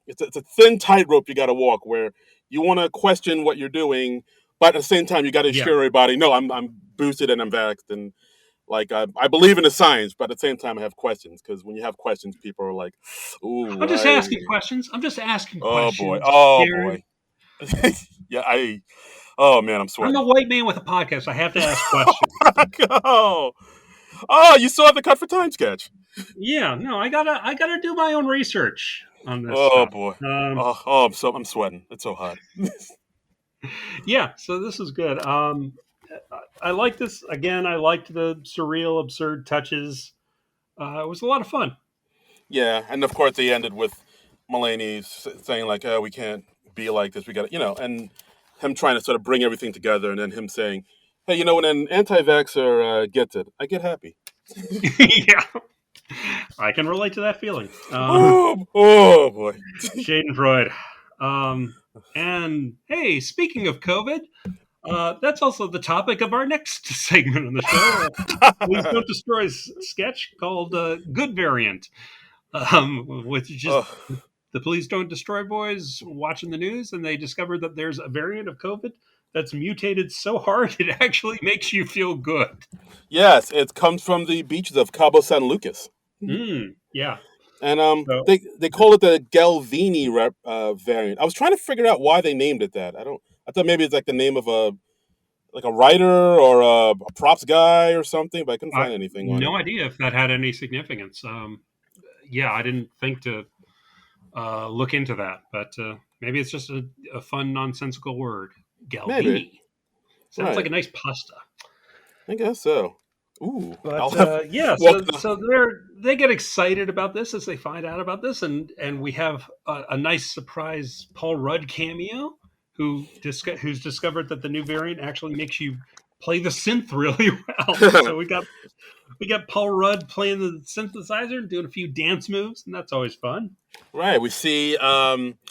it's a thin tightrope you got to walk, where you want to question what you're doing, but at the same time you got to assure everybody, no, I'm boosted and I'm vaxxed, and like I believe in the science, but at the same time I have questions, because when you have questions, people are like, "Ooh, I'm just asking questions. I'm just asking questions." Oh boy. Oh man, I'm sweating. I'm a white man with a podcast. I have to ask questions. Oh, you still have the Cut for Time sketch? Yeah, no, I gotta do my own research on this. Oh boy. I'm sweating. It's so hot. So this is good. I like this again. I liked the surreal, absurd touches. It was a lot of fun. Yeah, and of course they ended with Mulaney saying like, "Oh, we can't be like this. We got and him trying to sort of bring everything together, and then him saying, "Hey, when an anti-vaxxer gets it, I get happy." I can relate to that feeling. Oh boy. Schadenfreude. And hey, speaking of COVID, that's also the topic of our next segment on the show. Please Don't Destroy sketch called Good Variant, which is just Oh, the Please Don't Destroy boys watching the news, and they discovered that there's a variant of COVID that's mutated so hard it actually makes you feel good. yes, it comes from the beaches of Cabo San Lucas. Yeah. And So they call it the Galvini variant. I was trying to figure out why they named it that. I thought maybe it's like the name of a writer or a props guy or something, but I couldn't I find anything on it. no idea if that had any significance. Yeah, I didn't think to look into that, but maybe it's just a fun nonsensical word. Maybe. Galvini sounds like Right. a nice pasta. I guess so. Ooh, I'll But have yeah, well. so they get excited about this as they find out about this, and we have a nice surprise Paul Rudd cameo, who's discovered that the new variant actually makes you play the synth really well. So we got Paul Rudd playing the synthesizer and doing a few dance moves, and that's always fun. Right. We see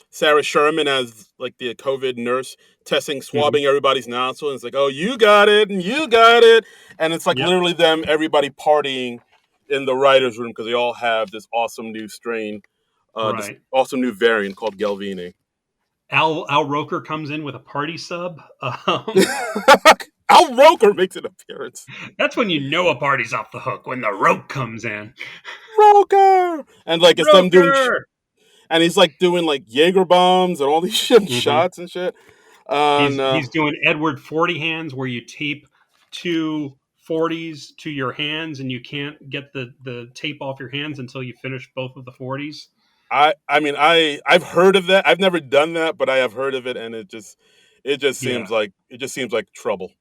Sarah Sherman as like the COVID nurse testing, Hmm. swabbing everybody's nostril, and it's like, oh, you got it, and you got it, and it's like Yep, literally them, everybody partying in the writers' room because they all have this awesome new strain, this right. awesome new variant called Galvini. Al Roker comes in with a party sub. Al Roker makes an appearance. That's when you know a party's off the hook when the roke comes in. Roker, and like it's them doing, Roker. and he's like doing like Jaeger bombs and all these shit Hmm. shots and shit. And He's doing Edward 40 hands where you tape two 40s to your hands and you can't get the tape off your hands until you finish both of the 40s. I've heard of that. I've never done that, but I have heard of it, and Yeah. it just seems like trouble.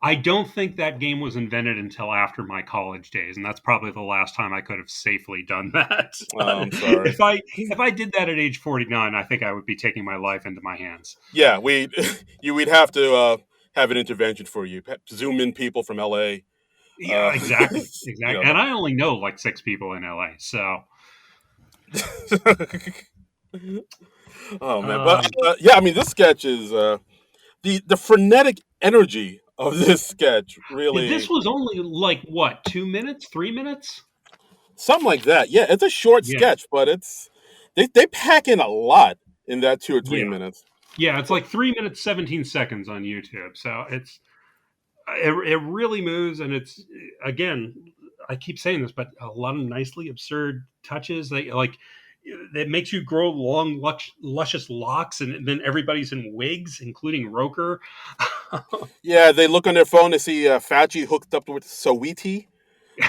I don't think that game was invented until after my college days, and that's probably the last time I could have safely done that. Oh, I'm sorry. If I did that at age 49, I think I would be taking my life into my hands. Yeah, we'd have to have an intervention for you. Zoom in people from LA. Yeah, exactly, You exactly. know. And I only know like 6 people in LA, so Oh man, but um, yeah, I mean, this sketch is the frenetic energy of this sketch this really was only like what 2 minutes, 3 minutes? something like that. Yeah, it's a short Yeah, sketch, but they pack in a lot in that 2 or 3 yeah, minutes. yeah. It's like 3 minutes 17 seconds on YouTube, so it really moves, and it's again. I keep saying this, but a lot of nicely absurd touches. They like that makes you grow long, luscious locks, and then everybody's in wigs, including Roker. Yeah, they look on their phone to see Fauci hooked up with Sawiti.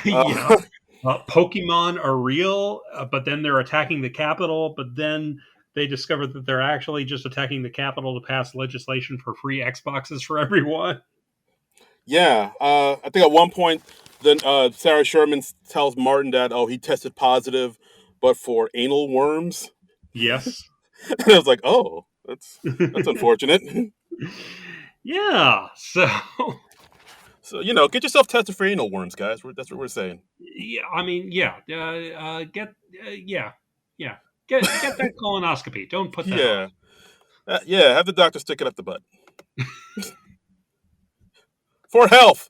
Yeah. Uh, Pokemon are real, but then they're attacking the Capitol. But then they discover that they're actually just attacking the Capitol to pass legislation for free Xboxes for everyone. yeah, I think at one point, then Sarah Sherman tells Martin that he tested positive, but for anal worms. Yes. And I was like, oh, that's unfortunate. Yeah. So, So get yourself tested for anal worms, guys. That's what we're saying. yeah, I mean, yeah. Yeah, yeah. Get that colonoscopy. Don't put that off Yeah, yeah. Have the doctor stick it up the butt for health.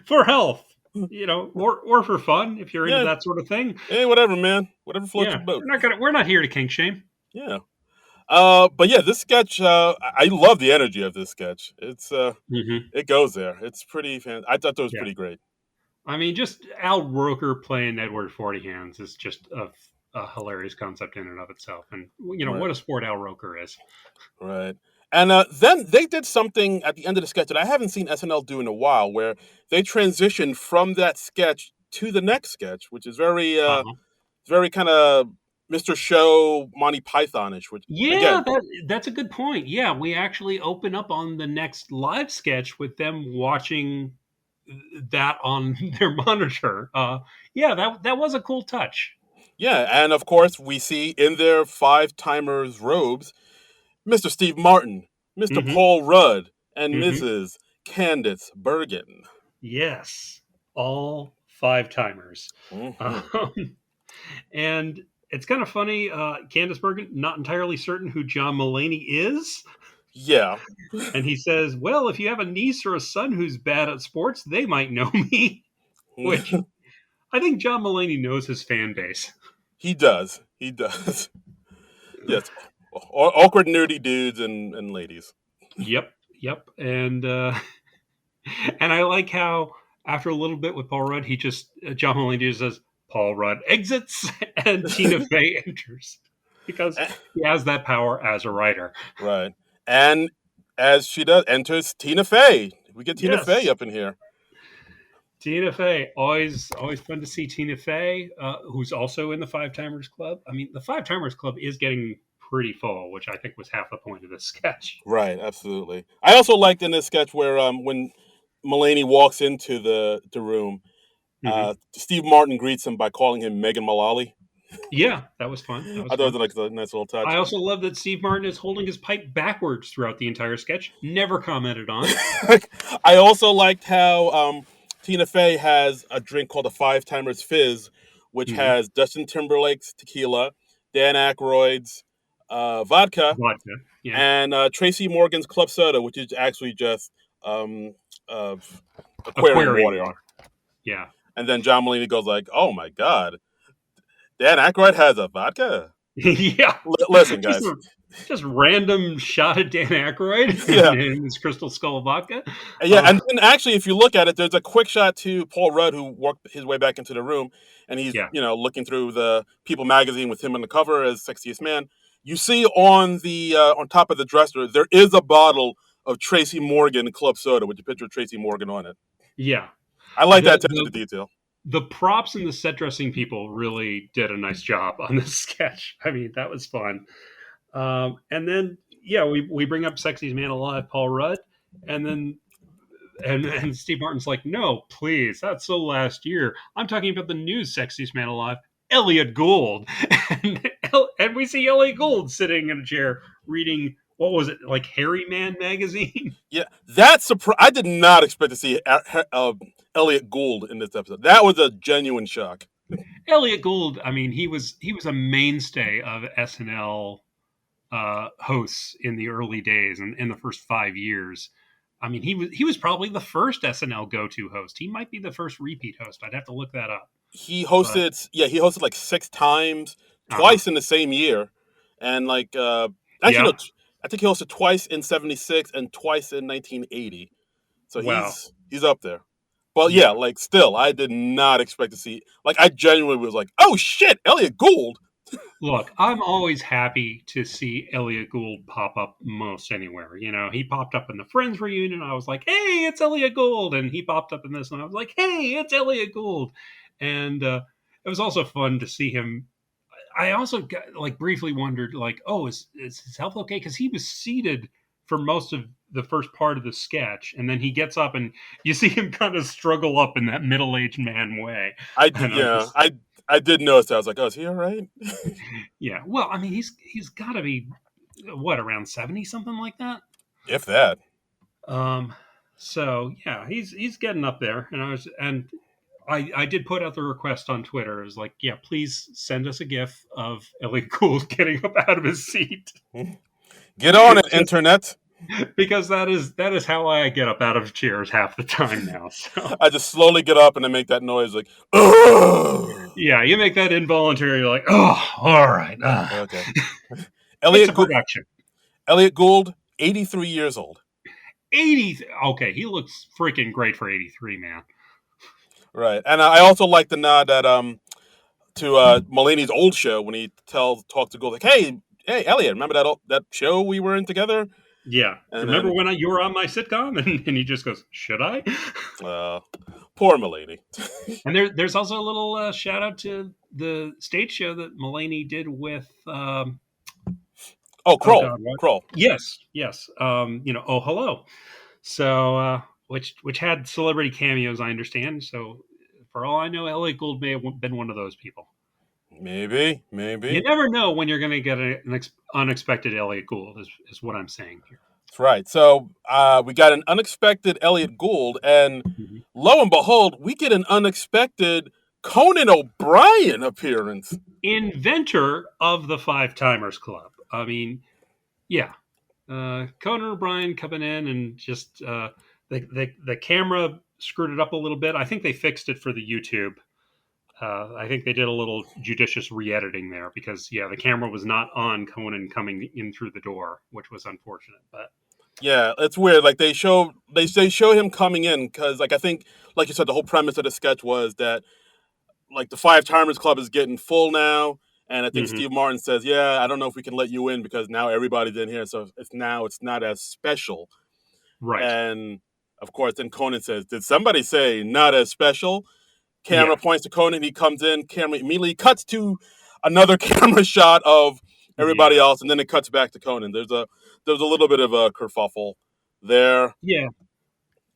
for health. Or for fun if you're into Yeah, that sort of thing. hey, whatever, man. Whatever floats Yeah, your boat. we're not here to kink shame. Yeah. But yeah, this sketch, I love the energy of this sketch. Hmm. It goes there. It's pretty I thought that was Yeah. pretty great. I mean, just Al Roker playing Edward Forty Hands is just a hilarious concept in and of itself. And Right, what a sport Al Roker is. right. And then they did something at the end of the sketch that I haven't seen SNL do in a while, where they transitioned from that sketch to the next sketch, which is Uh-huh. very kind of Mr. Show Monty Pythonish. Which Yeah, again, that's a good point. Yeah, we actually open up on the next live sketch with them watching that on their monitor. Yeah, that was a cool touch. yeah, and of course we see in their five timers robes Mr. Steve Martin, Mr. Hmm. Paul Rudd, and Hmm. Mrs. Candace Bergen. Yes, all five timers. Mm-hmm. And it's kind of funny. Candace Bergen, not entirely certain who John Mulaney is. Yeah. And he says, well, if you have a niece or a son who's bad at sports, they might know me. Which I think John Mulaney knows his fan base. He does. He does. Yes. Awkward, nerdy dudes and ladies. Yep, yep. And I like how after a little bit with Paul Rudd, he just John Mulaney just says Paul Rudd exits and Tina Fey enters because he has that power as a writer. Right. And as she does, enters Tina Fey. We get Tina Fey Yes, up in here. Tina Fey, always fun to see Tina Fey, who's also in the Five Timers Club. I mean, the Five Timers Club is getting pretty full, which I think was half the point of this sketch. Right, absolutely. I also liked in this sketch where when Mulaney walks into the room, Mm-hmm. Steve Martin greets him by calling him Megan Mullally. Yeah, that was fun. That was I thought it fun. was like a nice little touch. I also love that Steve Martin is holding his pipe backwards throughout the entire sketch. Never commented on. I also liked how Tina Fey has a drink called a Five Timers Fizz, which Mm-hmm. has Justin Timberlake's tequila, Dan Aykroyd's vodka, Vodka. Yeah. and Tracy Morgan's club soda, which is actually just um, uh, aquarium Aquarium water. water. Yeah. And then John Mulaney goes like, "Oh my God, Dan Aykroyd has a vodka." Yeah. Listen, Just guys. just random shot at Dan Aykroyd Yeah. and his Crystal Skull vodka. Yeah, and then actually, if you look at it, there's a quick shot to Paul Rudd, who worked his way back into the room, and he's Yeah. looking through the People magazine with him on the cover as sexiest man. You see on the on top of the dresser, there is a bottle of Tracy Morgan club soda with the picture of Tracy Morgan on it. Yeah. I like that The, attention to the detail. the props and the set dressing people really did a nice job on this sketch. I mean, that was fun. And then yeah, we bring up Sexiest Man Alive, Paul Rudd, and then and Steve Martin's like, no, please, that's the last year. I'm talking about the new Sexiest Man Alive, Elliot Gould, and we see Elliot Gould sitting in a chair reading. What was it, like Hairy Man magazine? Yeah, that's I did not expect to see Elliot Gould in this episode. That was a genuine shock. Elliot Gould, I mean, he was a mainstay of SNL hosts in the early days and in the first 5 years. I mean, he was probably the first SNL go-to host. He might be the first repeat host. I'd have to look that up. He But hosted, he hosted like 6 times, twice in the same year, and like actually no, yeah, I think he hosted twice in '76 and twice in 1980. So wow, he's up there. But yeah, yeah. like still, I did not expect to see. Like I genuinely was like, oh shit, Elliot Gould. Look, I'm always happy to see Elliot Gould pop up most anywhere. You know, he popped up in the Friends reunion. I was like, hey, it's Elliot Gould. And he popped up in this, and I was like, hey, it's Elliot Gould. And it was also fun to see him. I also got, like briefly wondered, like, oh, is his health okay? Because he was seated for most of the first part of the sketch, and then he gets up, and you see him kind of struggle up in that middle-aged man way. And I Yeah, just, I did notice that. I was like, oh, is he all right? yeah. Well, I mean, he's got to be what, around 70, something like that. If that. Um, so yeah, he's getting up there, and I did put out the request on Twitter. It was like, yeah, please send us a GIF of Elliot Gould getting up out of his seat. Get on it, internet. Because that is how I get up out of chairs half the time now. So I just slowly get up and I make that noise like, ugh. yeah, you make that involuntary, like, oh, all right. Okay. It's a production. Elliot Gould, 83 years old. 80. Okay, he looks freaking great for 83, man. Right. And I also like the nod that to Mulaney's old show when he talked to Gould like, hey, Elliot, remember that show we were in together? Yeah. And Remember then, when you were on my sitcom? And he just goes, should I? poor Mulaney. And there's also a little shout out to the stage show that Mulaney did with. Kroll. God, what? Kroll. Yes. Oh hello. So which had celebrity cameos, I understand. So for all I know, Elliot Gould may have been one of those people. Maybe. You never know when you're going to get an unexpected Elliot Gould. Is what I'm saying here. That's right. So we got an unexpected Elliot Gould, and lo and behold, we get an unexpected Conan O'Brien appearance. Inventor of the Five Timers Club. I mean, yeah, Conan O'Brien coming in and just the camera screwed it up a little bit. I think they fixed it for the YouTube. I think they did a little judicious re-editing there because the camera was not on Conan coming in through the door, which was unfortunate. But Yeah, it's weird. Like they show him coming in because like I think like you said the whole premise of the sketch was that like the Five Timers Club is getting full now, and I think mm-hmm. Steve Martin says, "Yeah, I don't know if we can let you in because now everybody's in here, so it's not as special." Right, And of course, then Conan says, "Did somebody say not as special?" Camera yeah, points to Conan. He comes in. Camera immediately cuts to another camera shot of everybody yeah, else, and then it cuts back to Conan. There's a little bit of a kerfuffle there. yeah.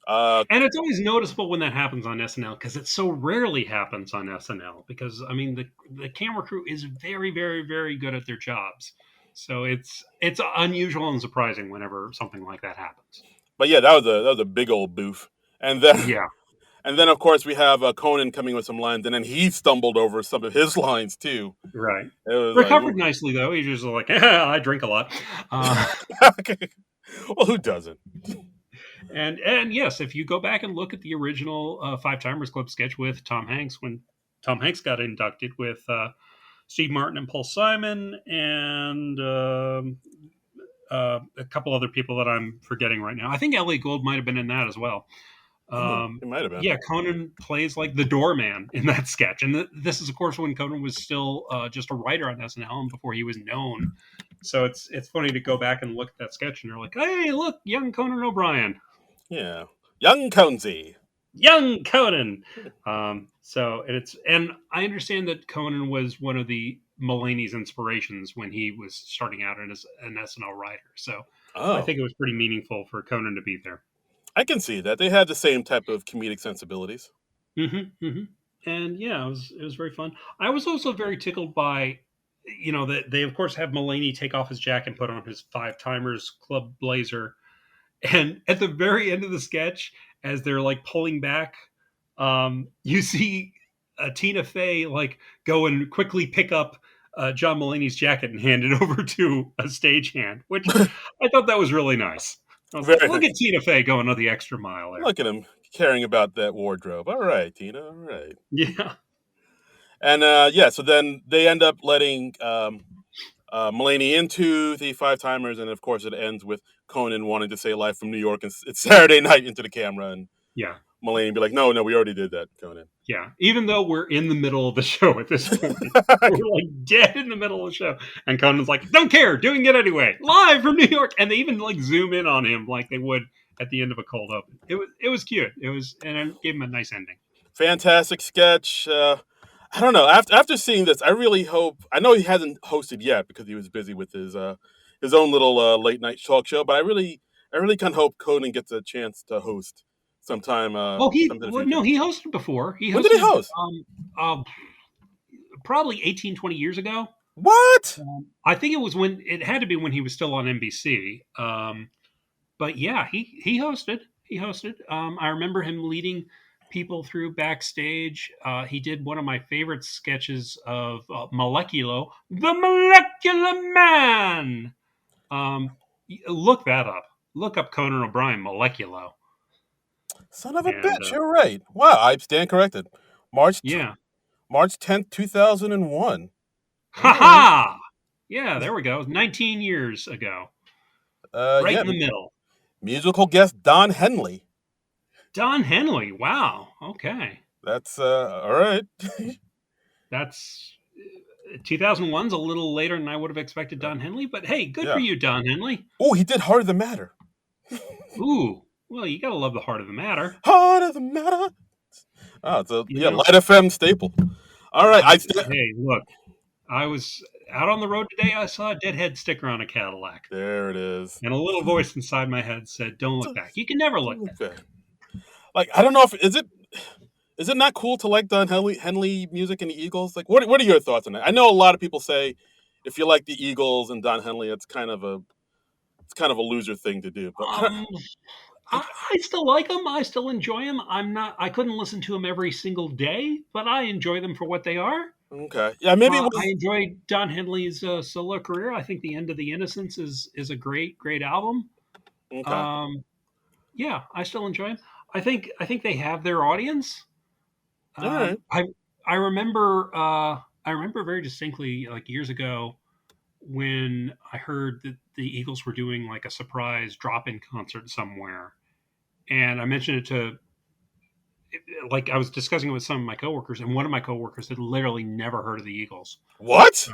Uh, And it's always noticeable when that happens on SNL because it so rarely happens on SNL. Because I mean, the camera crew is very, very, very good at their jobs, so it's unusual and surprising whenever something like that happens. but yeah, that was a big old boof. And then Yeah, and then of course we have Conan coming with some lines, and then he stumbled over some of his lines too. right. It was like, Recovered nicely though. He's just like, I drink a lot. well, who doesn't? And yes, if you go back and look at the original Five Timers Club sketch with Tom Hanks, when Tom Hanks got inducted with Steve Martin and Paul Simon and a couple other people that I'm forgetting right now. I think Elliot Gould might have been in that as well. Oh, it might have been. Yeah, Conan plays like the doorman in that sketch, and this is of course when Conan was still just a writer on SNL and before he was known. So it's funny to go back and look at that sketch, and you're like, hey, look, young Conan O'Brien. Yeah, young Conesy. Young Conan. And I understand that Conan was one of the Mulaney's inspirations when he was starting out as an SNL writer. So I Oh, think it was pretty meaningful for Conan to be there. I can see that they had the same type of comedic sensibilities. And yeah, it was very fun. I was also very tickled by, that they of course have Mulaney take off his jacket and put on his Five Timers Club blazer. And at the very end of the sketch, as they're like pulling back, you see Tina Fey like go and quickly pick up John Mulaney's jacket and hand it over to a stagehand, which I thought that was really nice. I was like, Very look nice. at Tina Fey going the extra mile there. Look at him caring about that wardrobe. All right, Tina. All right. Yeah. And yeah, so then they end up letting Mulaney into the Five Timers, and of course it ends with Conan wanting to say live from New York, and it's Saturday night into the camera, and Yeah. Mulaney be like, no, we already did that, Conan. Yeah. Even though we're in the middle of the show at this point, we're like dead in the middle of the show. And Conan's like, don't care, doing it anyway. Live from New York. And they even like zoom in on him like they would at the end of a cold open. It was cute. And it gave him a nice ending. Fantastic sketch. I don't know. After seeing this, I really hope. I know he hasn't hosted yet because he was busy with his own little late night talk show. But I really can hope Conan gets a chance to host sometime Oh, sometime in the no, future. he hosted before. He When did he hosted host? probably 18, 20 years ago. What? I think it had to be when he was still on NBC. But yeah, he hosted. He hosted. I remember him leading people through backstage. He did one of my favorite sketches of Moleculo, the Molecular Man. Look that up. Look up Conan O'Brien Moleculo, Son of a and bitch! You're right. Wow, I stand corrected. March yeah, March 10th, 2001. All ha right. ha. Yeah, there we go. 19 years ago, right Yeah, in the middle. musical guest Don Henley. Don Henley. Wow. Okay. That's all right. That's 2001's a little later than I would have expected Don Henley, but hey, good for Yeah. you, Don Henley. Oh, he did Heart of the Matter. Ooh, well, you gotta love the heart of the matter. Heart of the Matter. Oh, it's a You know, Light FM staple. All right, hey, look, I was out on the road today. I saw a Deadhead sticker on a Cadillac, there it is. and a little voice inside my head said, "Don't look back. You can never look back." Like I don't know if is it not cool to like Don Henley music and the Eagles? Like what are your thoughts on that? I know a lot of people say if you like the Eagles and Don Henley, it's kind of a it's kind of a loser thing to do. But Um, I still like them. I still enjoy them. I couldn't listen to them every single day, but I enjoy them for what they are. okay, yeah, maybe it I was enjoy Don Henley's solo career. I think The End of the Innocence is a great album. okay. Um, yeah, I still enjoy them. I think they have their audience. All right. Um, I I remember I remember very distinctly like years ago when I heard that the Eagles were doing like a surprise drop-in concert somewhere, and I mentioned it to like I was discussing it with some of my coworkers, and one of my coworkers had literally never heard of the Eagles. What?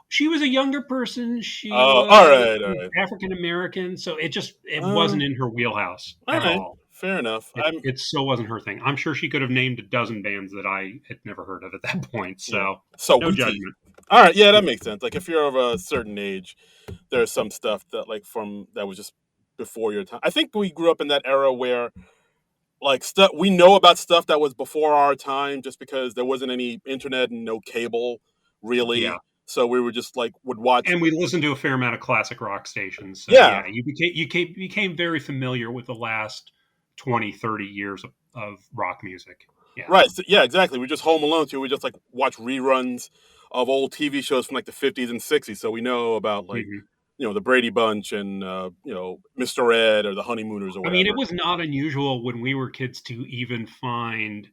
She was a younger person. She Oh, all was right, all right. African American, so it wasn't Um, in her wheelhouse all at right. all. Fair enough. It so wasn't her thing. I'm sure she could have named a dozen bands that I had never heard of at that point. Yeah. So So no wouldn't. judgment. All right, yeah, that makes sense. Like if you're of a certain age, there's some stuff that like from that was just before your time. I think we grew up in that era where like stuff we know about stuff that was before our time just because there wasn't any internet and no cable Yeah, really. So we were just like would watch. and we listened to a fair amount of classic rock stations. So Yeah, yeah, you became very familiar with the last 20, 30 years of rock music. Yeah. right. So, yeah, exactly. We just home alone too. We just like watch reruns of old TV shows from like the 50s and 60s. So we know about like Mhm. the Brady Bunch and Mr. Ed or the Honeymooners or I mean, it whatever. was not unusual when we were kids to even find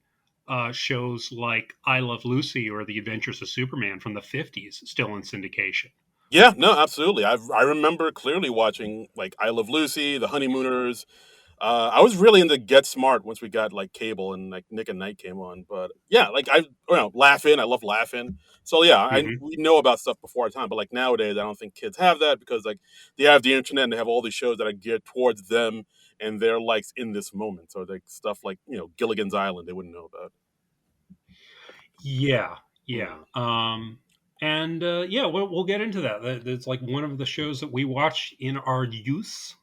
shows like I Love Lucy or The Adventures of Superman from the 50s still in syndication. Yeah, no, absolutely. I remember clearly watching like I Love Lucy, The Honeymooners. I was really into Get Smart once we got like cable and like Nick and Night came on. But yeah, like Laughing. I love Laughing. So yeah, Hmm. we know about stuff before our time. But like nowadays, I don't think kids have that because like they have the internet and they have all these shows that are geared towards them and their likes in this moment. So like stuff like Gilligan's Island, they wouldn't know about. Yeah, yeah. Mm. And yeah, we'll get into that. It's like one of the shows that we watched in our youth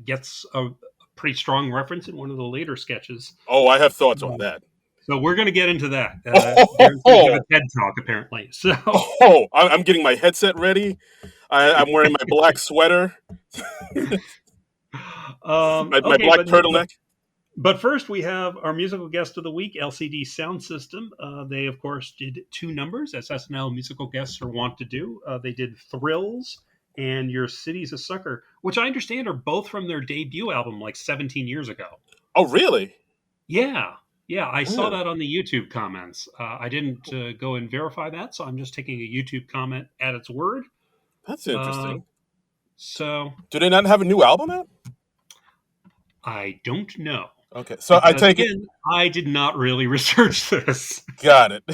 gets a pretty strong reference in one of the later sketches. Oh, I have thoughts on Um, that. so we're going to get into that. Darren's going to give Oh, a TED talk, apparently. So, I'm getting my headset ready. I'm wearing my black sweater, my okay, black but turtleneck. But first, we have our musical guest of the week, LCD Soundsystem. They, of course, did two numbers, as SNL musical guests are wont to do. They did Thrills and Your City's a Sucker, which I understand are both from their debut album like 17 years ago. Oh, really? Yeah, yeah, I saw Yeah, that on the YouTube comments. I didn't go and verify that, so I'm just taking a YouTube comment at its word. that's Uh, interesting. so Do they not have a new album out? I don't know. Okay, so I Because take it. again, I did not really research this. Got it.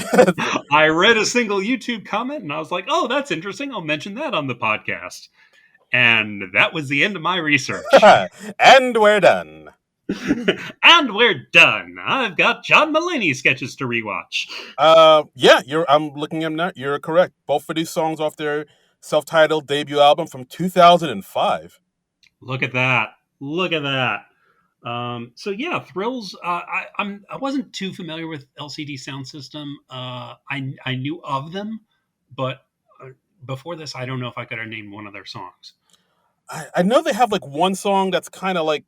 I read a single YouTube comment and I was like, oh, that's interesting. I'll mention that on the podcast. And that was the end of my research. And we're done. And we're done. I've got John Mulaney sketches to rewatch. Yeah, I'm looking at them now. You're correct. Both of these songs off their self-titled debut album from 2005. Look at that. Look at that. So yeah, Thrills. I wasn't too familiar with LCD Sound System. I knew of them, but before this, I don't know if I could have named one of their songs. I know they have like one song that's kind of like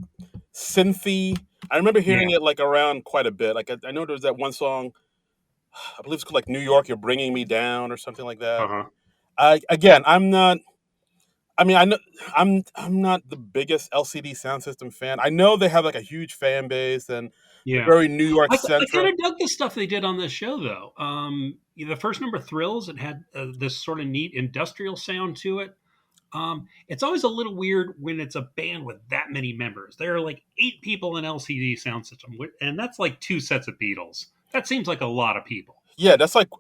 synthy. I remember hearing Yeah. it like around quite a bit. Like I know there's that one song. I believe it's called like New York, You're Bringing Me Down or something like Uh that. huh. Again, I'm not. I mean, I know I'm not the biggest LCD Sound System fan. I know they have like a huge fan base and they're Yeah. very New York I kind centric. of dug the stuff they did on this show, though. The first number, Thrills, it had this sort of neat industrial sound to it. It's always a little weird when it's a band with that many members. There are like 8 people in LCD Sound System, and that's like 2 sets of Beatles. That seems like a lot of people. Yeah, that's like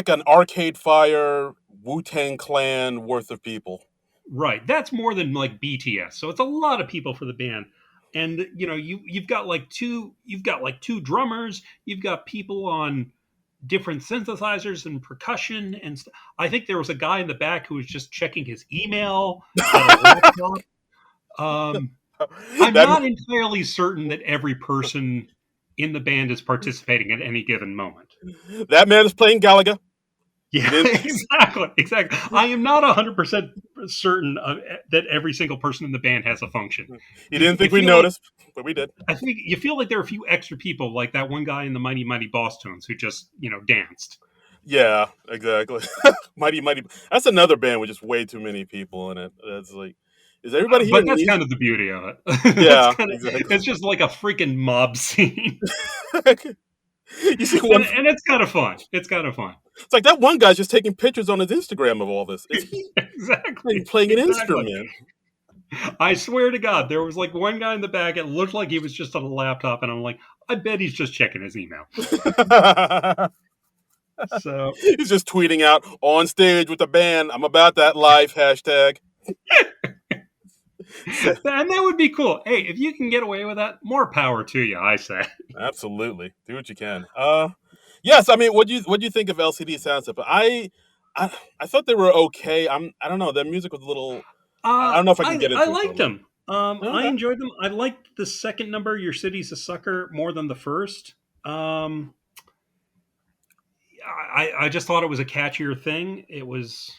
an Arcade Fire, Wu Tang Clan worth of people. Right. That's more than like BTS. So it's a lot of people for the band. And you've got like two drummers, you've got people on different synthesizers and percussion I think there was a guy in the back who was just checking his email at a laptop. Um, I'm that not entirely certain that every person in the band is participating at any given moment. that man is playing Galaga. Yeah, It is exactly. I am not 100% certain that every single person in the band has a function. You didn't You think we feel like noticed, but we did. I think you feel like there are a few extra people, like that one guy in the Mighty Mighty Boss Tones who just danced. Yeah, exactly. Mighty Mighty. That's another band with just way too many people in it. It's like, is everybody here But that's kind music? of the beauty of it. That's Yeah, kind of exactly. it's just like a freaking mob scene, You see and, one. and it's kind of fun. It's kind of fun. It's like that one guy's just taking pictures on his Instagram of all this. Is he Exactly. playing an Exactly. instrument? I swear to God, there was like one guy in the back. It looked like he was just on a laptop, and I'm like, I bet he's just checking his email. So, He's just tweeting out on stage with the band. I'm about that life hashtag. and that would be cool. Hey, if you can get away with that, more power to you. I say. Absolutely, do what you can. Yes. I mean, what do you think of LCD Soundsystem? I I thought they were okay. I don't know. Their music was a little. I don't know if I can get I into it liked totally. them. I Okay. enjoyed them. I liked the second number, "Your City's a Sucker," more than the first. Um, I just thought it was a catchier thing. It was,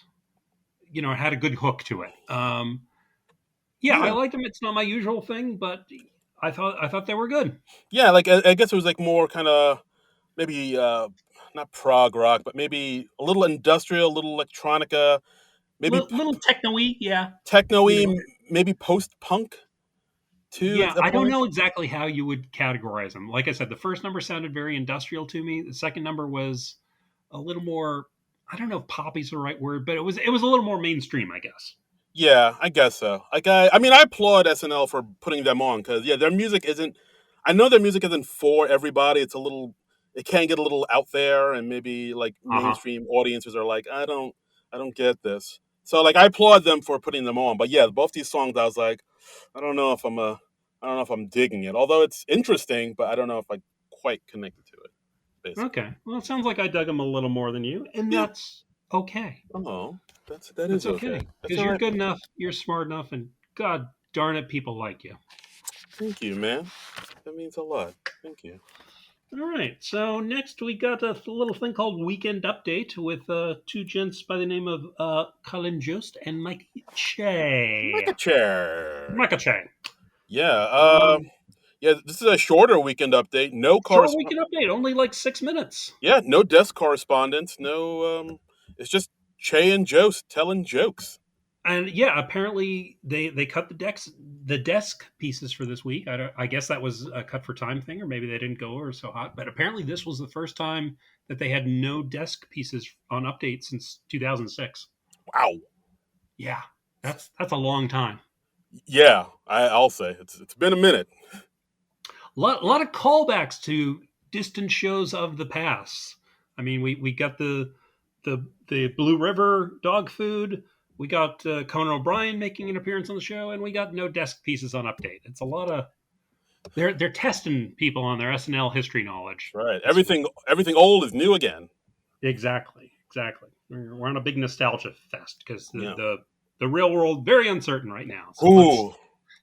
it had a good hook to it. Yeah, I Yeah. liked them. It's not my usual thing, but I thought they were good. Yeah. Like I guess it was like more kind of maybe not prog rock, but maybe a little industrial, a little electronica, maybe Little techno-y, yeah. You techno-y, know, maybe post-punk too yeah. at I don't points. know exactly how you would categorize them. Like I said, the first number sounded very industrial to me. The second number was a little more. I don't know if poppy's the right word, but it was a little more mainstream, I guess. Yeah, I guess so. Like I mean, I applaud SNL for putting them on because yeah, their music isn't. I know their music isn't for everybody. It's a little. It can get a little out there, and maybe like Uh huh. mainstream audiences are like, I don't get this. So like, I applaud them for putting them on. But yeah, both these songs, I was like, I don't know if I don't know if I'm digging it. Although it's interesting, but I don't know if I quite connected to it. Basically, Okay. Well, it sounds like I dug them a little more than you, and yeah. that's okay. Oh, that That's is okay. okay That's because all you're right. good enough, you're smart enough, and God darn it, people like you. Thank you, man. That means a lot. Thank you. All right. So next we got a little thing called Weekend Update with two gents by the name of Colin Jost and Mike Like Che. a chair. Mike Che. Yeah. Um, Yeah. This is a shorter weekend update. No Short correspond. Weekend Update, only like 6 minutes. Yeah. No desk correspondence. No. It's just Che and Jost telling jokes. And yeah, apparently they cut the desk pieces for this week. I guess that was a cut for time thing, or maybe they didn't go or so hot. But apparently this was the first time that they had no desk pieces on update since 2006. Wow. Yeah, that's a long time. Yeah. I'll say it's been a minute. Lot of callbacks to distant shows of the past. I mean, we got the Blue River dog food. We got Conan O'Brien making an appearance on the show, and we got no desk pieces on update. It's a lot of they're testing people on their SNL history knowledge Right. this week. Everything old is new again. Exactly. We're on a big nostalgia fest because Yeah. the real world very uncertain right now. So Ooh.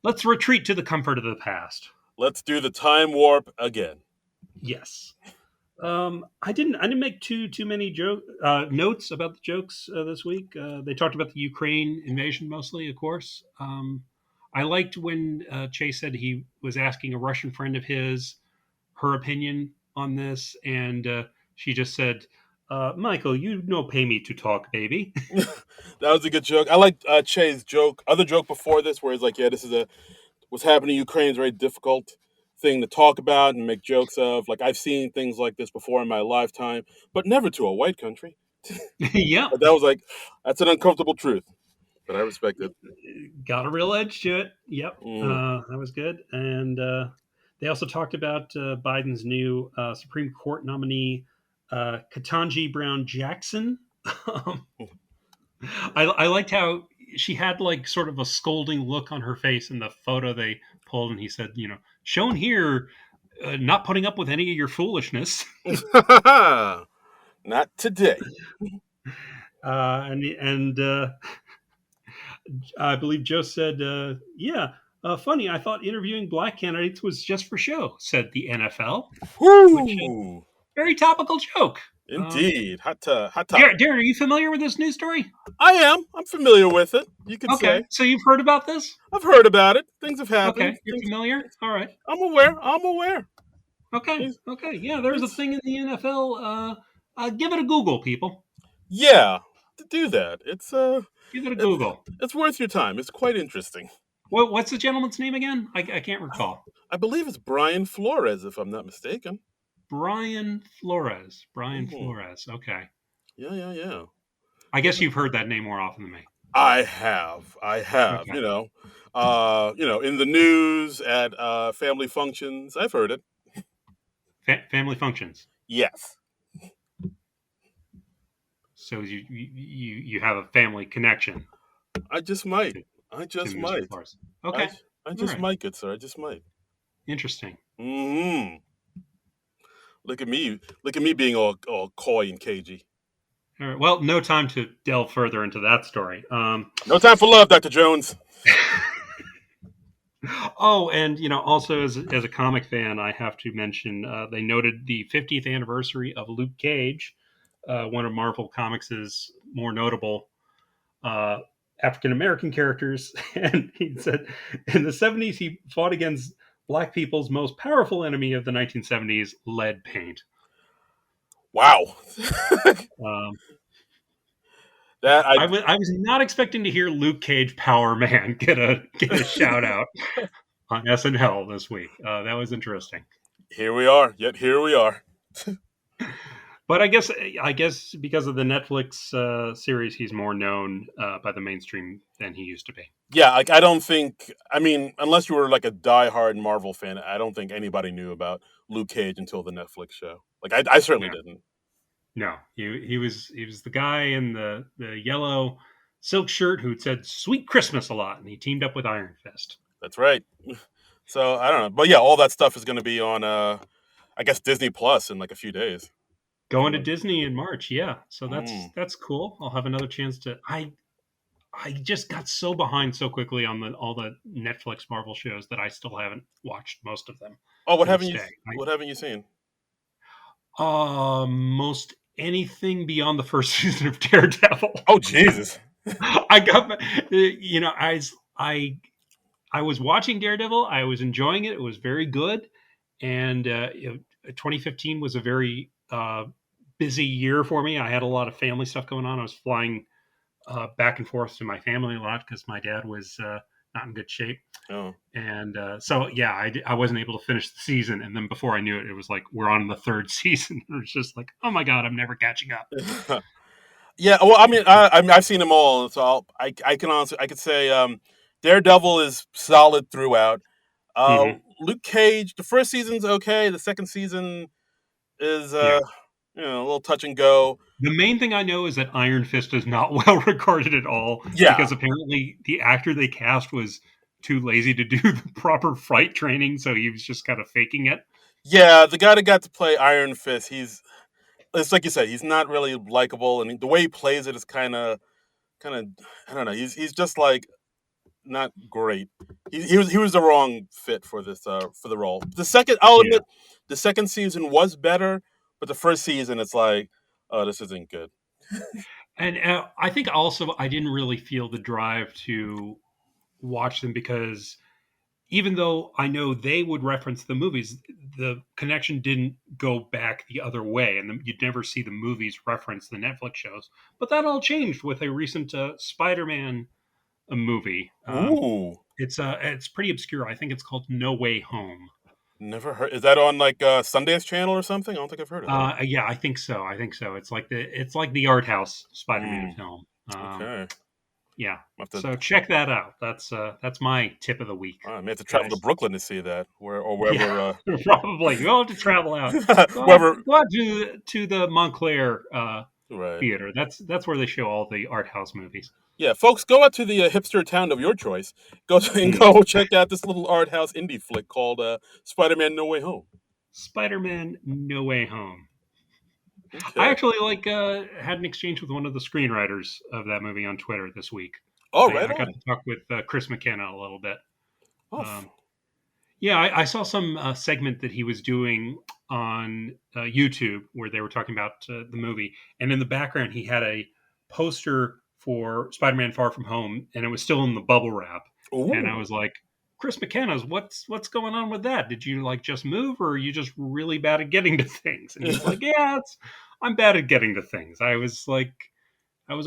let's retreat to the comfort of the past. Let's do the time warp again. Yes. I didn't make too many notes about the jokes this week. They talked about the Ukraine invasion mostly, of course. I liked when Chase said he was asking a Russian friend of his her opinion on this, and she just said, "Michael, you no pay me to talk, baby." That was a good joke. I liked Che's joke. Other joke before this, where he's like, "Yeah, this is a what's happening in Ukraine is a very difficult thing to talk about and make jokes of. Like I've seen things like this before in my lifetime, but never to a white country." Yep, But that was like, that's an uncomfortable truth, but I respect it. got a real edge to it. Yep, Mm. that was good. And they also talked about Biden's new Supreme Court nominee, Ketanji Brown Jackson. Um, I liked how she had like sort of a scolding look on her face in the photo they pulled, and he said, shown here, not putting up with any of your foolishness. Not today. And I believe Joe said, "Yeah, funny. I thought interviewing black candidates was just for show," said the NFL, which Whoo! Very topical joke. Indeed. Hot topic. Darren, are you familiar with this news story? I am. I'm familiar with it. You could say. Okay, so you've heard about this? I've heard about it. Things have happened. Okay, you're familiar. All right. I'm aware. I'm aware. Okay. It's, Okay. Yeah, there's a it's thing in the NFL. Give it a Google, people. yeah. To do that, Give it a it's Google. it's worth your time. It's quite interesting. What's the gentleman's name again? I can't recall. I believe it's Brian Flores, if I'm not mistaken. Brian Flores. Brian Hmm. Flores. Okay. Yeah, yeah, yeah. I guess you've heard that name more often than me. I have. I have. Okay. In the news at family functions. I've heard it. Family functions. Yes. So you have a family connection I just might. to, I to just Mr. might. Flores. I Okay. I All just right. might, good sir. I just might. Interesting. Hmm. Look at me. Look at me being all coy and cagey. All right. Well, no time to delve further into that story. No time for love, Dr. Jones. Oh, and also as a comic fan, I have to mention they noted the 50th anniversary of Luke Cage, one of Marvel Comics' more notable uh, African American characters, and he said in the 70s he fought against black people's most powerful enemy of the 1970s, lead paint. Wow. Um, that I I was not expecting to hear Luke Cage Power Man get a shout out on SNL this week. That was interesting. Here we are. Yet here we are. But I guess because of the Netflix series, he's more known by the mainstream than he used to be. Yeah, like I don't think. I mean, unless you were like a diehard Marvel fan, I don't think anybody knew about Luke Cage until the Netflix show. Like I certainly No, didn't. no, he was the guy in the yellow silk shirt who said "Sweet Christmas" a lot, and he teamed up with Iron Fist. That's right. So I don't know, but yeah, all that stuff is going to be on, I guess Disney Plus in like a few days. Going From to what, Disney in March, yeah. So that's mm. that's cool. I'll have another chance to. I just got so behind so quickly on all the Netflix Marvel shows that I still haven't watched most of them Oh, to this day. what haven't you seen? Most anything beyond the first season of Daredevil. Oh Jesus. I got, I I was watching Daredevil. I was enjoying it. It was very good, and 2015 was a very busy year for me. I had a lot of family stuff going on. I was flying back and forth to my family a lot because my dad was not in good shape. Oh. And so, yeah, I wasn't able to finish the season. And then before I knew it, it was like, we're on the third season. It was just like, oh my God, I'm never catching up. Yeah, well, I mean, I've seen them all, so I can honestly I could say Daredevil is solid throughout. Hmm. Luke Cage, the first season's okay. The second season is Yeah. a little touch and go. The main thing I know is that Iron Fist is not well regarded at all Yeah, because apparently the actor they cast was too lazy to do the proper fight training. So he was just kind of faking it. yeah. The guy that got to play Iron Fist, it's like you said, he's not really likable, and the way he plays it is kind of I don't know. He's just like not great. He was the wrong fit for this for the role. I'll Yeah. admit, the second season was better, but the first season it's like, oh, this isn't good. And I think also I didn't really feel the drive to watch them because even though I know they would reference the movies, the connection didn't go back the other way, and you'd never see the movies reference the Netflix shows. But that all changed with a recent Spider-Man movie. Ooh, It's pretty obscure. I think it's called No Way Home. never heard. Is that on like Sundance Channel or something? I don't think I've heard of that. Yeah, I think so. I think so. It's like the art house Spider-Man Mm, film. okay, Yeah. I have to. So check that out. That's my tip of the week, I may have to travel to guys. Brooklyn to see that, or Yeah, wherever, probably. You'll have to travel out. wherever. Go out to the Montclair Right. theater. That's where they show all the art house movies. Yeah, folks, go out to the hipster town of your choice. And Mm. go check out this little art house indie flick called Spider-Man: No Way Home. Spider-Man: No Way Home. I Okay. actually had an exchange with one of the screenwriters of that movie on Twitter this week. Oh, I, right I got on. to talk with Chris McKenna a little bit. Oh, Um, yeah, I saw some segment that he was doing on YouTube where they were talking about the movie, and in the background he had a poster for Spider-Man: Far From Home, and it was still in the bubble wrap, and I Ooh. was like, Chris McKenna's, what's going on with that? Did you like just move, or are you just really bad at getting to things? And he's like, yeah, I'm bad at getting to things. I was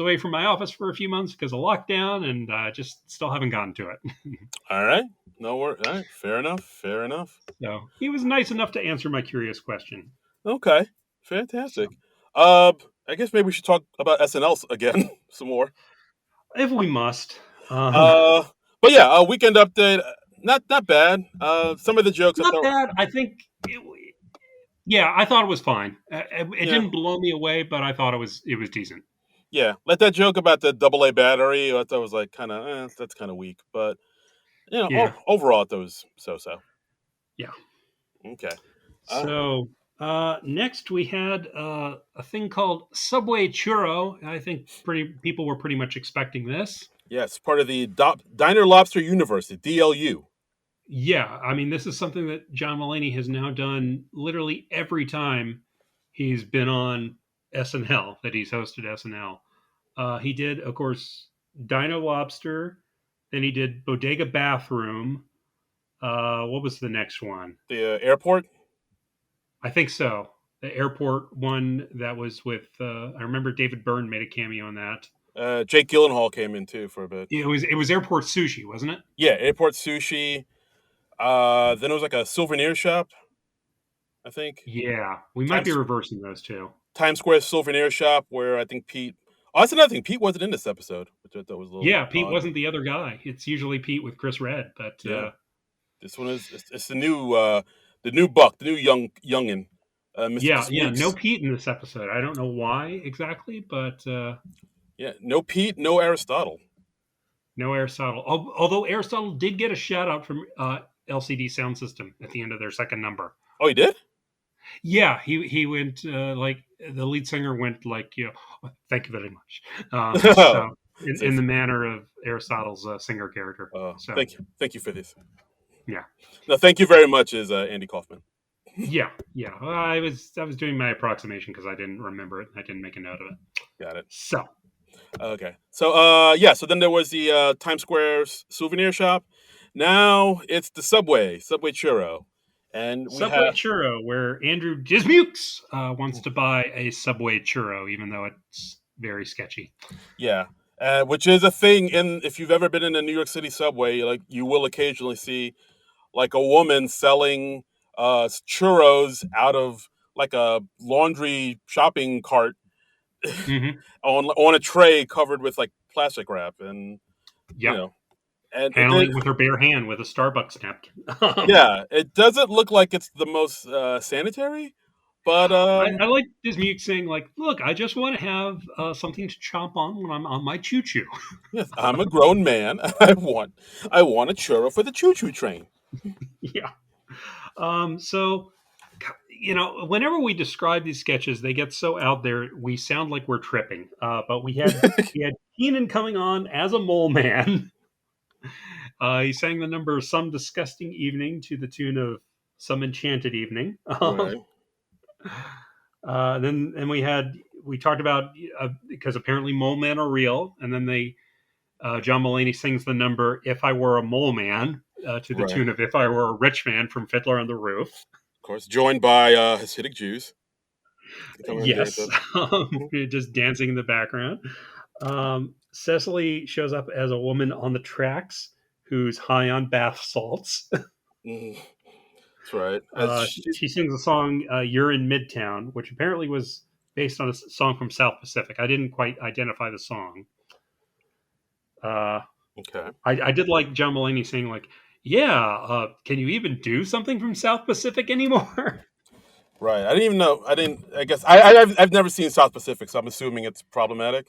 away from my office for a few months because of lockdown, and just still haven't gotten to it. All right. No worries. All right. Fair enough. Fair enough. So he was nice enough to answer my curious question. Okay. So Fantastic. Uh, I guess maybe we should talk about SNL again some more. if we must, Uh, but yeah, weekend update. Not bad. Some of the jokes I not thought. bad. I think, yeah, I thought it was fine. It Yeah. didn't blow me away, but I thought it was decent. Yeah. Like that joke about the AA battery. I thought was like kind of that's kind of weak, but Yeah, overall it was so so. yeah. Okay. Uh, So next we had a thing called Subway Churro. I think pretty people were pretty much expecting this. yes, part of the Diner Lobster universe, the DLU. Yeah, I mean, this is something that John Mulaney has now done literally every time he's been on SNL, that he's hosted SNL. He did, of course, Dino Lobster. Then he did Bodega Bathroom. What was the next one? The airport. I think so. The airport one that was with. I remember David Byrne made a cameo on that. Jake Gyllenhaal came in too for a bit. It was Airport Sushi, wasn't it? Yeah, airport sushi. Then it was like a souvenir shop. I think Yeah, we might be Times reversing those two. Times Square souvenir shop where I think Pete. Oh, that's another thing. Pete wasn't in this episode, which I thought was a little Yeah, Pete odd. wasn't the other guy. It's usually Pete with Chris Red, but Yeah, this one is it's the new buck, the new youngin, Mr. yeah, yeah, no Dismukes. Pete in this episode. I don't know why exactly, but Yeah, no Pete, no Aristotle. no Aristotle. Although Aristotle did get a shout out from LCD Sound System at the end of their second number. Oh, he did. Yeah, he went like the lead singer went like, thank you very much. Oh, So in says, the manner of Aristotle's singer character. So thank you for this. yeah, No, thank you very much. Is Andy Kaufman? yeah, yeah. I was doing my approximation because I didn't remember it. I didn't make a note of it. Got it. So Okay. So yeah. So then there was the Times Square souvenir shop. Now it's the Subway churro, and we Subway have churro, where Andrew Dismukes wants to buy a Subway churro, even though it's very sketchy. yeah, which is a thing. In if you've ever been in a New York City subway, like you will occasionally see like a woman selling churros out of like a laundry shopping cart Hmm. on a tray covered with like plastic wrap, and you Yep, know, and it did. handling with her bare hand with a Starbucks napkin. Yeah, it doesn't look like it's the most sanitary, but I like Dismuke saying like, "Look, I just want to have something to chomp on when I'm on my choo choo." yes, I'm a grown man. I want a churro for the choo choo train. Yeah. So whenever we describe these sketches, they get so out there, we sound like we're tripping. But we had Keenan coming on as a mole man. He sang the number "Some Disgusting Evening" to the tune of "Some Enchanted Evening." Right. Then we talked about because apparently mole men are real, and then John Mulaney sings the number "If I Were a Mole Man" to the Right. tune of "If I Were a Rich Man" from Fiddler on the Roof. Of course, joined by Hasidic Jews. They come and dance Yes, up. just dancing in the background. Cecily shows up as a woman on the tracks who's high on bath salts. Mhm. That's right. She sings a song, "You're in Midtown," which apparently was based on a song from South Pacific. I didn't quite identify the song. Uh, Okay. I did like John Mulaney saying, like, "Yeah, can you even do something from South Pacific anymore?" Right. I didn't even know. I didn't. I guess I've never seen South Pacific, so I'm assuming it's problematic.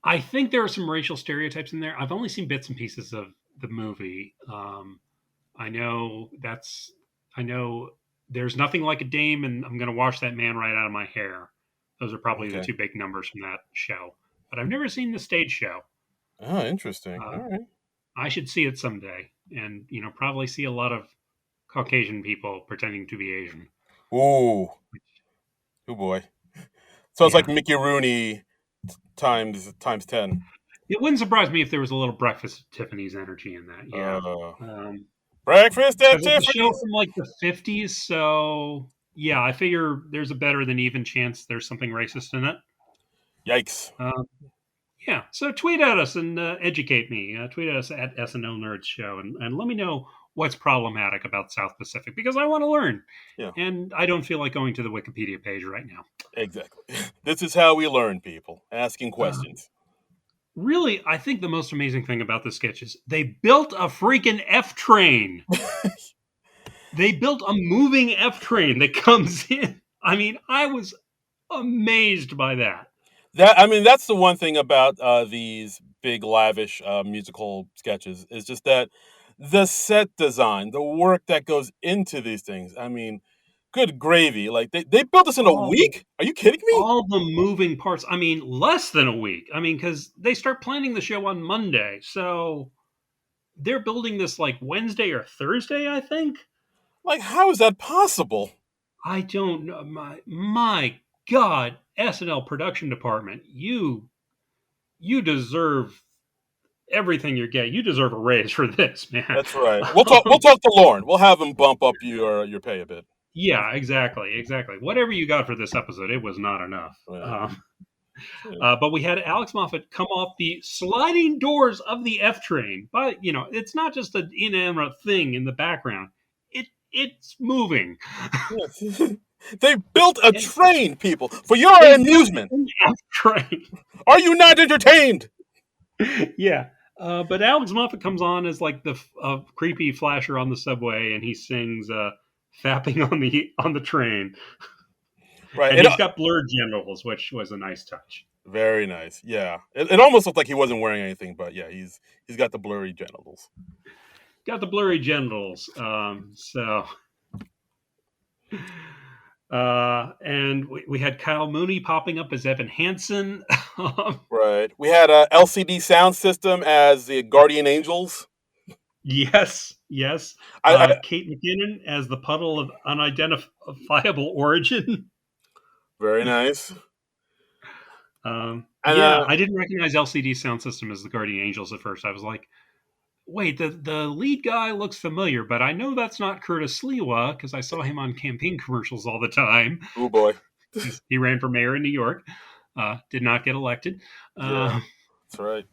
I think there are some racial stereotypes in there. I've only seen bits and pieces of the movie. I know that's. I know there's nothing like a dame, and I'm going to wash that man right out of my hair. Those are probably the Okay. two big numbers from that show. But I've never seen the stage show. Oh, interesting. Uh, All right. I should see it someday, and probably see a lot of Caucasian people pretending to be Asian. Ooh, oh boy. So it's like Yeah. Mickey Rooney times 10. It wouldn't surprise me if there was a little Breakfast at Tiffany's energy in that. Yeah. Uh, Um, Breakfast at because it's a show Tiffany's. from like the 50s. So, yeah, I figure there's a better than even chance there's something racist in it. Yikes. Uh, yeah. So tweet at us and educate me. Tweet at us at SNL Nerds Show and let me know what's problematic about South Pacific because I want to learn. Yeah, And I don't feel like going to the Wikipedia page right now. exactly. This is how we learn, people. Asking Uh, questions. really, I think the most amazing thing about the sketch is they built a freaking F train. They built a moving F train that comes in. I mean, I was amazed by that. That's the one thing about these big, lavish musical sketches is just that the set design, the work that goes into these things. I mean, good gravy. Like they built this in a All the week? Are you kidding me? all the moving parts. I mean, less than a week. I mean, because they start planning the show on Monday, so they're building this like Wednesday or Thursday, I think. Like, how is that possible? I don't know. My God, SNL production department, you deserve everything you get. You deserve a raise for this, man. That's right. We'll talk to Lauren. We'll have him bump up your pay a bit. Yeah, exactly. Whatever you got for this episode, it was not enough. Yeah. But we had Alex Moffat come off the sliding doors of the F train. But it's not just an inanimate thing in the background. It's moving. Yes. They built a And train, people, for your they built amusement. an F train. Are you not entertained? Yeah. But Alex Moffat comes on as like the creepy flasher on the subway, and he sings "Fapping on the train," Right. and he's got blurred genitals, which was a nice touch. Very nice. Yeah. It almost looked like he wasn't wearing anything, but yeah, he's got the blurry genitals. Got the blurry genitals. And we had Kyle Mooney popping up as Evan Hansen. Right. We had a LCD Soundsystem as the Guardian Angels. Yes. I Kate McKinnon as the puddle of unidentifiable origin. Very nice. And Yeah, I didn't recognize LCD Soundsystem as the Guardian Angels at first. I was like, wait, the lead guy looks familiar, but I know that's not Curtis Sliwa because I saw him on campaign commercials all the time. oh boy. He ran for mayor in New York, did not get elected. Yeah, that's right.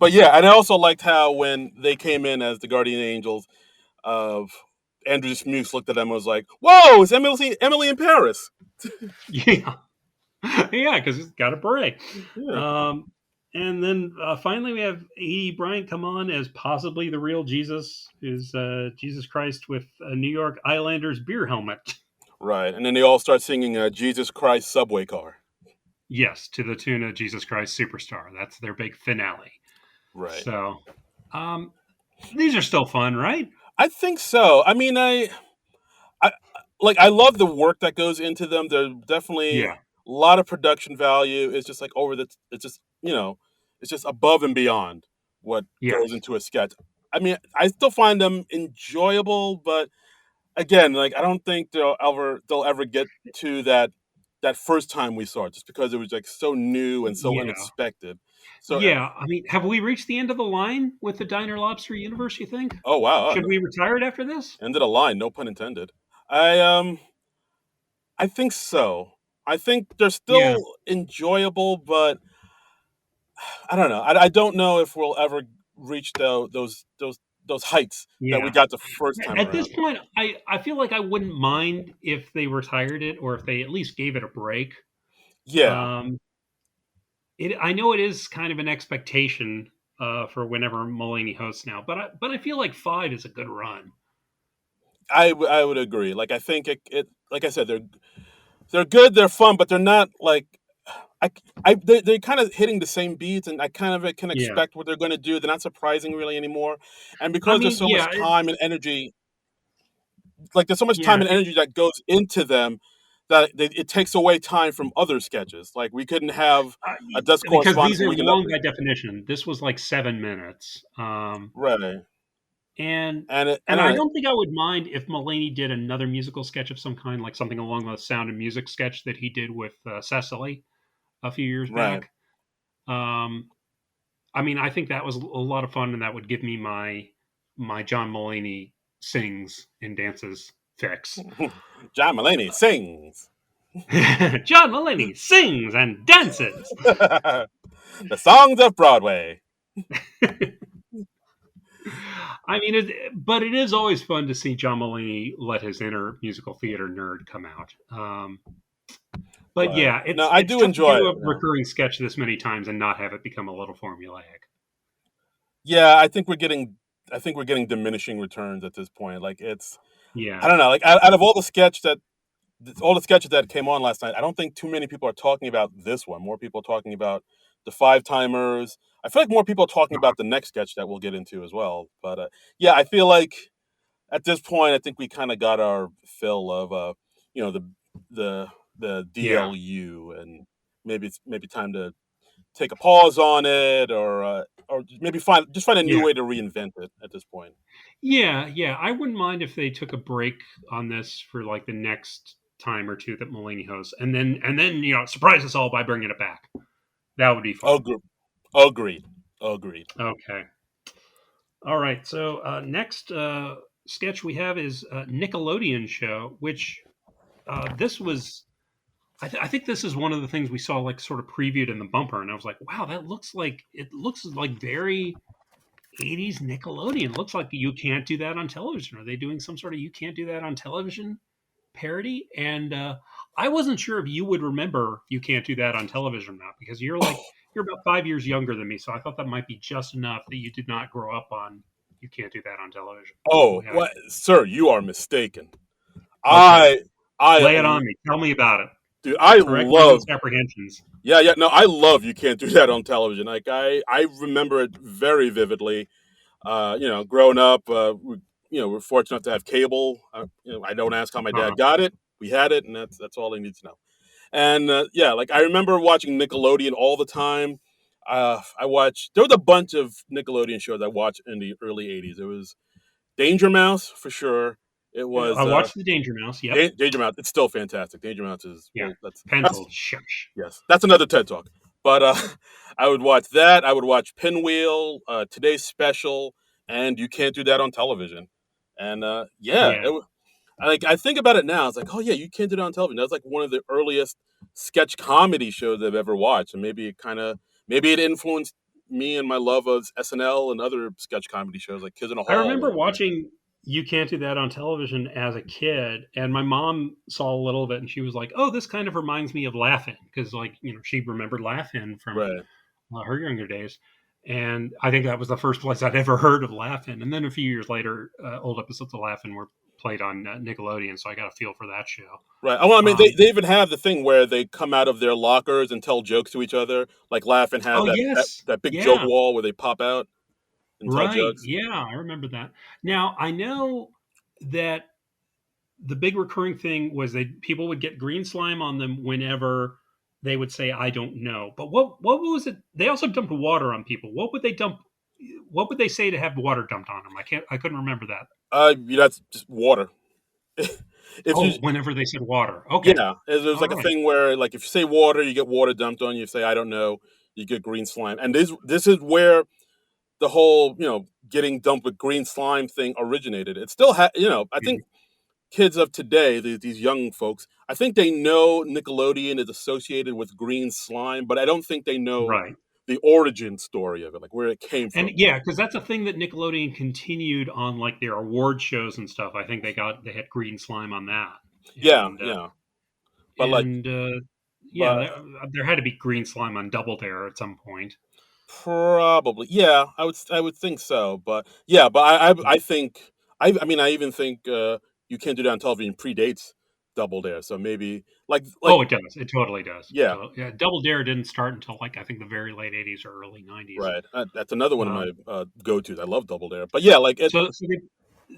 But yeah, and I also liked how when they came in as the Guardian Angels, of Andrew Smuse looked at them and was like, "Whoa, it's Emily in Paris." Yeah, yeah, because he's got a beret. Yeah. And then finally we have A.D. Bryant come on as possibly the real Jesus, who's Jesus Christ with a New York Islanders beer helmet. Right, and then they all start singing "Jesus Christ Subway Car." Yes, to the tune of Jesus Christ Superstar. That's their big finale. Right. So, these are still fun, right? I think so. I mean, I I love the work that goes into them. There's definitely a Yeah. lot of production value. It's just like it's just it's just above and beyond what goes Yes. into a sketch. I mean, I still find them enjoyable, but again, like I don't think they'll ever get to that first time we saw it, just because it was like so new and so Yeah. unexpected. So, Yeah. I mean, have we reached the end of the line with the Diner Lobster universe, you think? oh wow, Should we retire it after this? end of the line, no pun intended. I think so. I think they're Yeah. still enjoyable, but I don't know. I don't know if we'll ever reach those heights that we Yeah. got the first time At this around. point, I feel like I wouldn't mind if they retired it or if they at least gave it a break. Yeah, Um, I know it is kind of an expectation for whenever Mulaney hosts now, but I feel like 5 is a good run. I would agree. Like I think it like I said, they're good, they're fun, but they're not like they're kind of hitting the same beats, and I kind of can Yeah. expect what they're going to do. They're not surprising really anymore, and I because there's mean, so yeah, much time and energy, like there's so much time yeah, and energy that goes into them that it takes away time from other sketches. Like we couldn't have a desk because correspondent these from are Weekend long Update. by definition. This was like 7 minutes. Right. And I don't think I would mind if Mulaney did another musical sketch of some kind, like something along the Sound and Music sketch that he did with Cecily a few years right. back. Um, I mean, I think that was a lot of fun, and that would give me my John Mulaney sings and dances fix. John Mulaney sings. John Mulaney sings and dances. The songs of Broadway. I mean, but it is always fun to see John Mulaney let his inner musical theater nerd come out. But Right. yeah, No, it's I it's do tough to enjoy do it. a recurring sketch this many times and not have it become a little formulaic. Yeah, I think we're getting diminishing returns at this point. Like it's, I Yeah, don't know. Like out of all the sketches that came on last night, I don't think too many people are talking about this one. More people are talking about the Five Timers. I feel like more people are talking uh-huh. about the next sketch that we'll get into as well. But yeah, I feel like at this point, I think we kind of got our fill of you know, the the Yeah, DLU, and maybe time to take a pause on it, or maybe find a new yeah, way to reinvent it at this point. yeah. I wouldn't mind if they took a break on this for like the next time or two that Mulaney hosts, and then surprise us all by bringing it back. That would be fun. Agreed. Agreed. Agreed. Okay. All right. So next sketch we have is Nickelodeon show, which this was. I think this is one of the things we saw like sort of previewed in the bumper, and I was like, wow, it looks like very 80s Nickelodeon. Looks like you can't do that on television. Are they doing some sort of you can't do that on television parody? And I wasn't sure if you would remember you can't do that on television or not because you're about 5 years younger than me, so I thought that might be just enough that you did not grow up on you can't do that on television the Oh, way I what, did. sir? You are mistaken. Okay, I, I, lay it on me. Tell me about it. dude, I Correct my love. misapprehensions. Yeah, yeah. No, I love. You can't do that on television. Like I remember it very vividly. Growing up, we're fortunate enough to have cable. I don't ask how my Uh-huh. dad got it. We had it, and that's all I need to know. And yeah, like I remember watching Nickelodeon all the time. I watched. There was a bunch of Nickelodeon shows I watched in the early '80s. It was Danger Mouse for sure. It Yeah, I was watched the Danger Mouse. Yep. Danger Mouse. It's still fantastic. Danger Mouse is, Yeah. well. That's Pencil. Shush. Yes, that's another TED talk. But I would watch that. I would watch Pinwheel, Today's Special, and You Can't Do That on Television. And yeah, Yeah. I think about it now. It's like, oh yeah, You Can't Do That on Television. That's like one of the earliest sketch comedy shows I've ever watched, and maybe it influenced me and my love of SNL and other sketch comedy shows like Kids in a I Hall. remember watching You Can't Do That on television as a kid, and my mom saw a little bit, and she was like, "Oh, this kind of reminds me of Laugh-In," because she remembered Laugh-In from Right. her younger days, and I think that was the first place I'd ever heard of Laugh-In. And then a few years later, old episodes of Laugh-In were played on Nickelodeon, so I got a feel for that show. Right. Well, I mean, Um, they even have the thing where they come out of their lockers and tell jokes to each other. Like Laugh and has oh yes, that big joke yeah, wall where they pop out and tell right, jokes. yeah, I remember that. Now I know that the big recurring thing was that people would get green slime on them whenever they would say I don't know. But what was it? They also dumped water on people. What would they dump? What would they say to have water dumped on them? I couldn't remember that. That's just water. if you Oh, whenever they said water. Okay. Yeah, there's All like a right. thing where like if you say water, you get water dumped on you. If you say I don't know, you get green slime. And this is where the whole getting dumped with green slime thing originated. It still I Mhm. think kids of today, these young folks, I think they know Nickelodeon is associated with green slime, but I don't think they know Right. the origin story of it, like where it came And from. yeah, because that's a thing that Nickelodeon continued on like their award shows and stuff. I think they had green slime on that. Yeah, And yeah, but like, and yeah, but there had to be green slime on Double Dare at some point. probably, yeah, I would think so. But yeah, but I think I mean I even think you can't do that on television predates Double Dare, so maybe like Oh, it does. It totally does. yeah, Yeah, Double Dare didn't start until like I think the very late '80s or early '90s. right. That's another one of Um, my go tos. I love Double Dare, but yeah, like it. so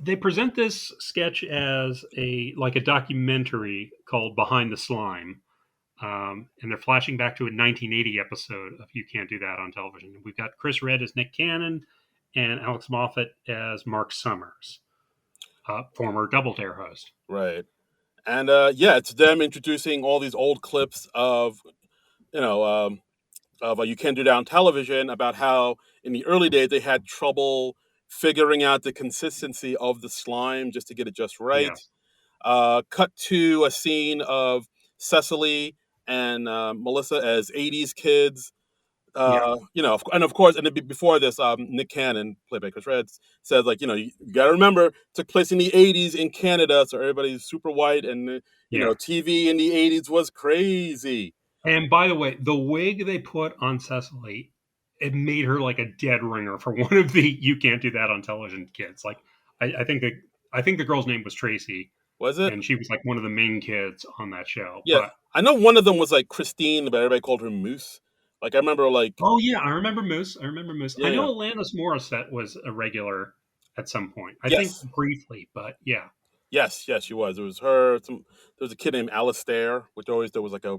they present this sketch as a documentary called Behind the Slime, and they're flashing back to a 1980 episode of You Can't Do That on television. We've got Chris Redd as Nick Cannon, and Alex Moffat as Mark Summers, former Double Dare host. Right. And it's them introducing all these old clips of, you know, You Can't Do That on Television, about how in the early days they had trouble figuring out the consistency of the slime just to get it just right. Yes. Cut to a scene of Cecily and Melissa as 80s kids. Yeah. And of course, and before this, Nick Cannon, played by Chris Redd, says, like, you got to remember, it took place in the 80s in Canada, so everybody's super white, and Yeah. TV in the 80s was crazy. And by the way, the wig they put on Cecily, it made her like a dead ringer for one of the "You Can't Do That on Television" kids. Like, I think the girl's name was Tracy, Was it? and she was like one of the main kids on that show. Yeah, But I know one of them was like Christine, but everybody called her Moose. Like, I remember, like, oh yeah, I remember Moose. I remember Moose. yeah, I yeah. know Alanis Morissette was a regular at some point. I think Yes, briefly, but yeah, yes, she was. It was her. There was a kid named Alistair, which always there was like a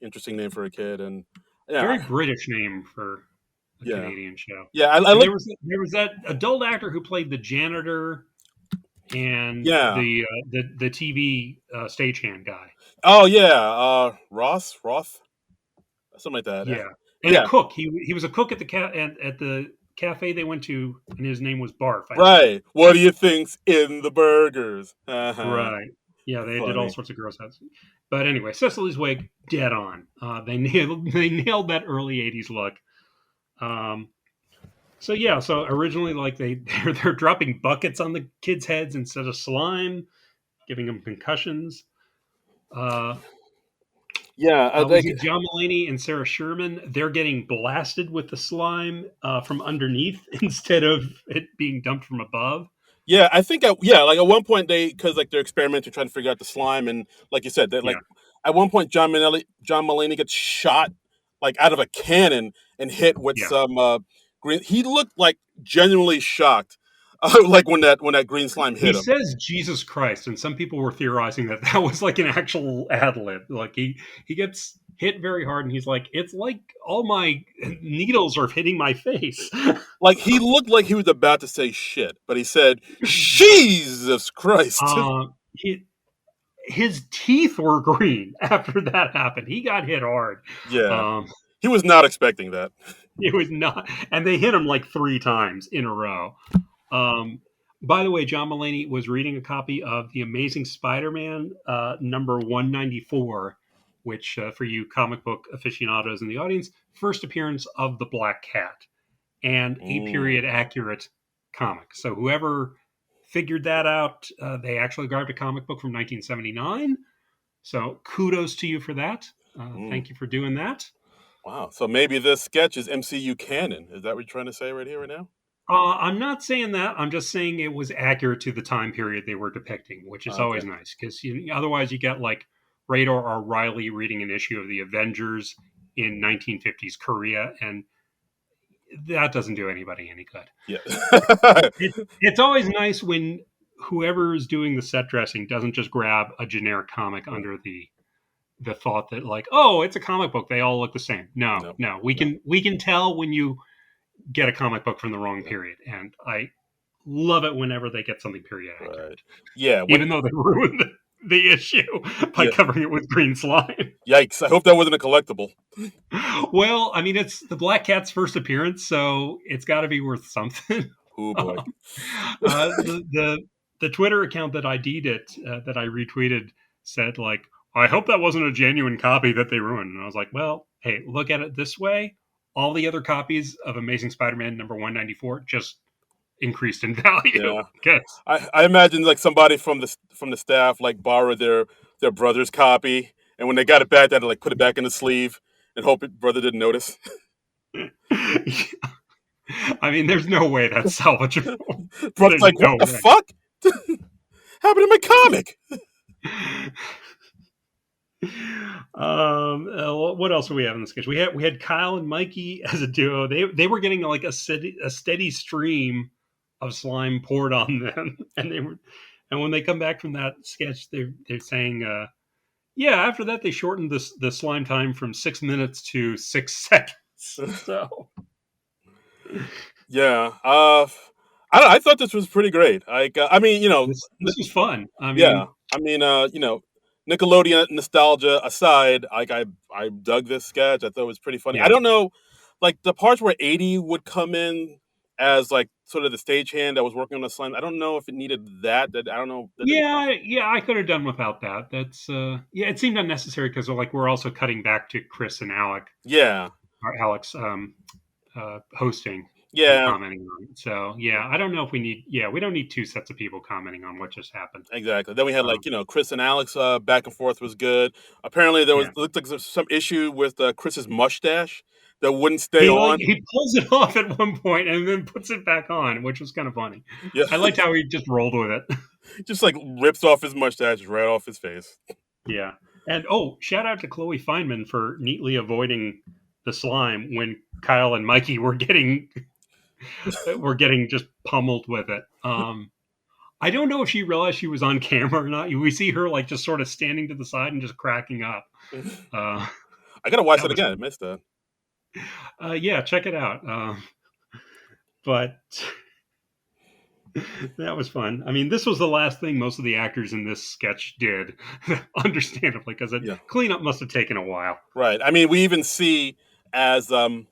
interesting name for a kid, and yeah, very British name for a yeah, Canadian show. yeah. I And like, there was that adult actor who played the janitor and yeah. the TV stagehand guy. Oh yeah, Roth, something like that. Yeah, and a Yeah, cook. He was a cook at the cafe they went to, and his name was Barf, I think. right. What do you think's in the burgers? Right. Yeah, they did all Funny. sorts of gross ads. But anyway, Cecily's wig, dead on. They nailed that early '80s look. Um, so originally, like they're dropping buckets on the kids' heads instead of slime, giving them concussions. Uh, Yeah, I we think. see John Mulaney and Sarah Sherman. They're getting blasted with the slime from underneath instead of it being dumped from above. Yeah, I think. Like at one point because like they're experimenting, trying to figure out the slime, and like you said, that Yeah, like at one point John Mulaney gets shot like out of a cannon and hit with yeah. some green. He looked like genuinely shocked, like when that green slime He hit him. says Jesus Christ, and some people were theorizing that that was like an actual ad lib. Like he gets hit very hard, and he's like, "It's like all my needles are hitting my face." Like, he looked like he was about to say shit, but he said, "Jesus Christ." He, his teeth were green after that happened. He got hit hard. Yeah. Um, He was not expecting that. it was not, and they hit him like 3 times in a row. Um, by the way, John Mulaney was reading a copy of The Amazing Spider-Man number 194, which, for you comic book aficionados in the audience, first appearance of the Black Cat, and a Mm. period accurate comic. So whoever figured that out, they actually grabbed a comic book from 1979. So kudos to you for that. Mm. Thank you for doing that. Wow. So maybe this sketch is MCU canon. Is that what you're trying to say right here, right now? I'm not saying that. I'm just saying it was accurate to the time period they were depicting, which is Okay. always nice because otherwise you get like Radar or Riley reading an issue of the Avengers in 1950s Korea, and that doesn't do anybody any good. Yeah. It's always nice when whoever is doing the set dressing doesn't just grab a generic comic under the thought that like, oh, it's a comic book, they all look the same. No, No. no, we No. can tell when you get a comic book from the wrong Yeah. period, and I love it whenever they get something period Right. accurate, Yeah. even though they ruin the issue by Yeah. covering it with green slime. Yikes. I hope that wasn't a collectible. Well, I mean, it's the Black Cat's first appearance, so it's got to be worth something. Oh boy. The Twitter account that ID'd it, that I retweeted, said like, "I hope that wasn't a genuine copy that they ruined." And I was like, "Well, hey, look at it this way: all the other copies of Amazing Spider-Man number 194 just increased in value." Yeah. Because I imagine like somebody from the staff like borrowed their brother's copy, and when they got it back, they had to like put it back in the sleeve and hope it brother didn't notice. I mean, there's no way that's salvageable. Brother's There's like, "What no the way. fuck happened to my comic?" What else do we have in the sketch? We had Kyle and Mikey as a duo. They were getting like a steady stream of slime poured on them, and when they come back from that sketch, they're saying, yeah. After that, they shortened the slime time from 6 minutes to 6 seconds. So Yeah. I thought this was pretty great. Like, I mean, This was fun. I yeah. mean, I mean, Nickelodeon nostalgia aside, like I dug this sketch. I thought it was pretty funny. I yeah. don't know, like the parts where 80 would come in as like sort of the stagehand that was working on the slime. I don't know if it needed that. I don't know. That didn't. Yeah, yeah, I could have done without that. That's yeah, it seemed unnecessary because like we're also cutting back to Chris and Yeah. Alex hosting and Yeah. commenting on it. So yeah, I don't know if we need. Yeah, we don't need two sets of people commenting on what just happened. Exactly. Then we had Um, like Chris and Alex back and forth was good. Apparently there was yeah, looked like there was some issue with Chris's mustache that wouldn't stay on. he pulls it off at one point and then puts it back on, which was kind of funny. Yeah, I liked how he just rolled with it. just like rips off his mustache right off his face. Yeah, and oh, shout out to Chloe Feynman for neatly avoiding the slime when Kyle and Mikey were getting just pummeled with it. I don't know if she realized she was on camera or not. We see her like just sort of standing to the side and just cracking up. Uh, I gotta watch that that was again. I missed that. yeah, check it out. But that was fun. I mean, this was the last thing most of the actors in this sketch did, understandably, because Yeah, cleanup must have taken a while. right. I mean, we even see as John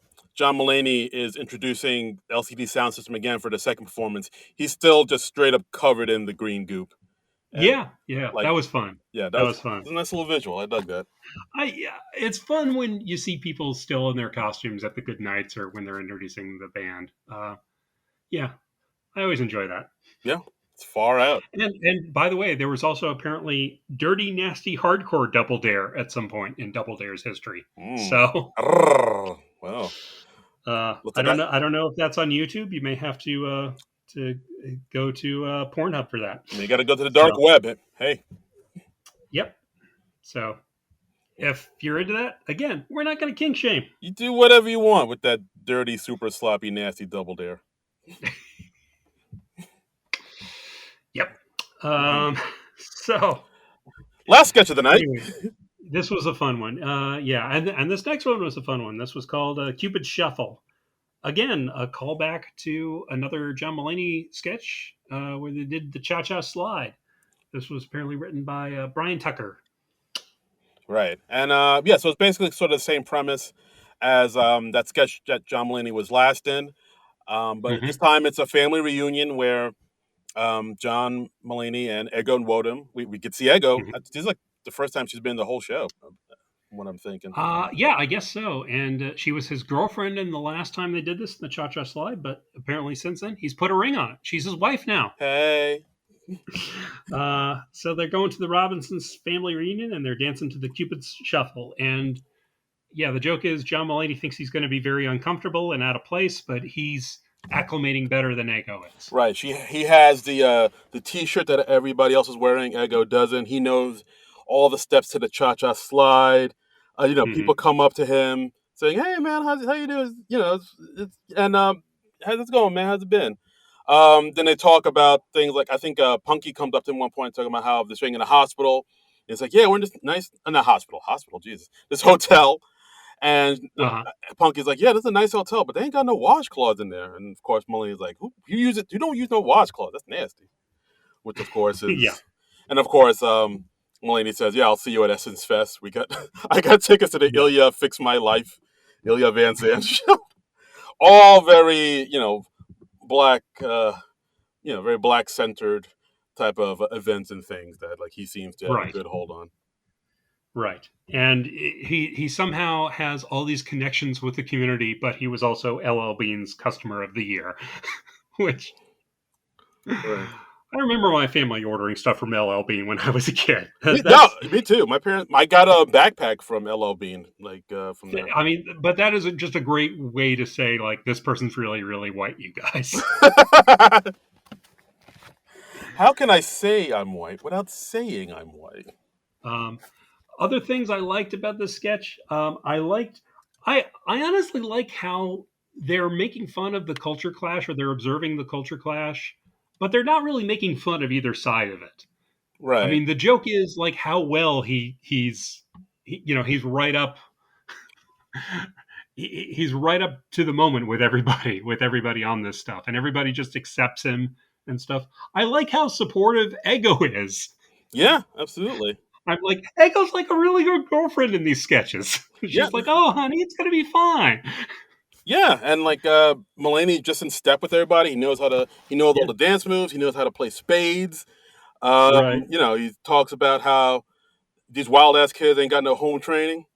Mulaney is introducing LCD sound system again for the second performance, he's still just straight up covered in the green goop. And Yeah, yeah, like, that was fun. yeah, that That was was fun. a nice little visual. I dug that. Yeah, it's fun when you see people still in their costumes at the good nights or when they're introducing the band. Yeah, I always enjoy that. Yeah, it's far out. And by the way, there was also apparently dirty, nasty, hardcore Double Dare at some point in Double Dare's history. Mm. So Arrgh. Well, looks I like don't know. I don't know if that's on YouTube. You may have to go to Pornhub for that. you got to go to the dark So web. Hey, yep. So if you're into that, again, we're not going to kink shame. you do whatever you want with that dirty, super sloppy, nasty double dare. Yep. Mhm. So Last sketch of the night. anyway, this was a fun one. Yeah, and this next one was a fun one. This was called Cupid Shuffle. Again, a callback to another John Mulaney sketch where they did the Cha Cha Slide. This was apparently written by Brian Tucker. Right. And yeah, so it's basically sort of the same premise as that sketch that John Mulaney was last in. But this Mm-hmm. time it's a family reunion where John Mulaney and Ego and Wodim, we could see Ego. Mm-hmm. This is like the first time she's been in the whole show, what I'm thinking. Yeah, I guess so. And she was his girlfriend in the last time they did this, the Cha Cha Slide. But apparently, since then, he's put a ring on it. She's his wife now. Hey. So they're going to the Robinsons family reunion and they're dancing to the Cupid's Shuffle. And yeah, the joke is John Mulaney thinks he's going to be very uncomfortable and out of place, but he's acclimating better than Ego is. Right. He has the T-shirt that everybody else is wearing. Ego doesn't. He knows all the steps to the cha-cha slide. People Mm-hmm. come up to him saying, "Hey, man, how you doing?" And how's it going, man? How's it been? Then they talk about things like I think Punky comes up to him one point talking about how they're staying in a hospital. It's like, yeah, we're in this nice, not hospital, Jesus, this hotel. And Uh-huh. Punky's like, yeah, this is a nice hotel, but they ain't got no washcloths in there. And of course, Mulaney's like, Who, you use it? You don't use no washcloths. That's nasty. Which of course Yeah. is, and of course, Mulaney says, yeah, I'll see you at Essence Fest. I got tickets to the Yeah. Ilya Fix My Life, Ilya Van Zandt show. All very, black, very black centered type of events and things that like he seems to have a Right. good hold on. Right. And he somehow has all these connections with the community, but he was also LL Bean's customer of the year, which Right. I remember my family ordering stuff from LL Bean when I was a kid. No, me too. I got a backpack from LL Bean, from there. I mean, but that is just a great way to say like this person's really, really white, you guys. How can I say I'm white without saying I'm white? Um, Other things I liked about this sketch, I honestly like how they're making fun of the culture clash or they're observing the culture clash, but they're not really making fun of either side of it. I Right. mean, the joke is like how well he's right up he's right up to the moment with everybody on this stuff, and everybody just accepts him and stuff. I like how supportive Ego is. Yeah, absolutely. I'm like, Ego's like a really good girlfriend in these sketches. Yeah, She's like, oh, honey, it's gonna be fine. yeah, and like Mulaney just in step with everybody. He knows all Yeah, the dance moves. He knows how to play spades. right. He talks about how these wild ass kids ain't got no home training.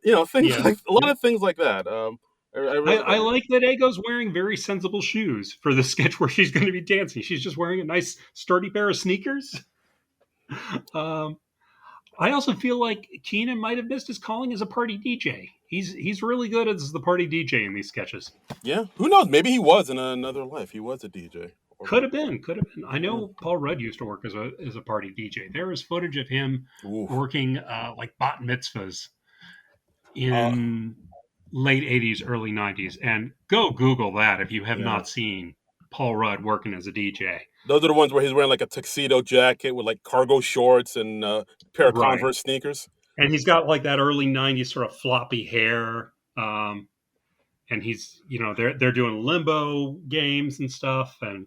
Things Yeah, like a lot yeah. of things like that. I really I like it. like that Ego's wearing very sensible shoes for the sketch where she's going to be dancing. She's just wearing a nice, sturdy pair of sneakers. Um, I also feel like Keenan might have missed his calling as a party DJ. He's really good as the party DJ in these sketches. Yeah, who knows? Maybe he was in another life. He was a DJ. Or, Could have been, could have been. I yeah. know Paul Rudd used to work as a party DJ. There is footage of him Oof. working like bat mitzvahs Uh, in late '80s, early '90s, and go Google that if you have yeah. not seen Paul Rudd working as a DJ. Those are the ones where he's wearing like a tuxedo jacket with like cargo shorts and a pair of Right, Converse sneakers. and he's got like that early '90s sort of floppy hair. And he's they're doing limbo games and stuff, and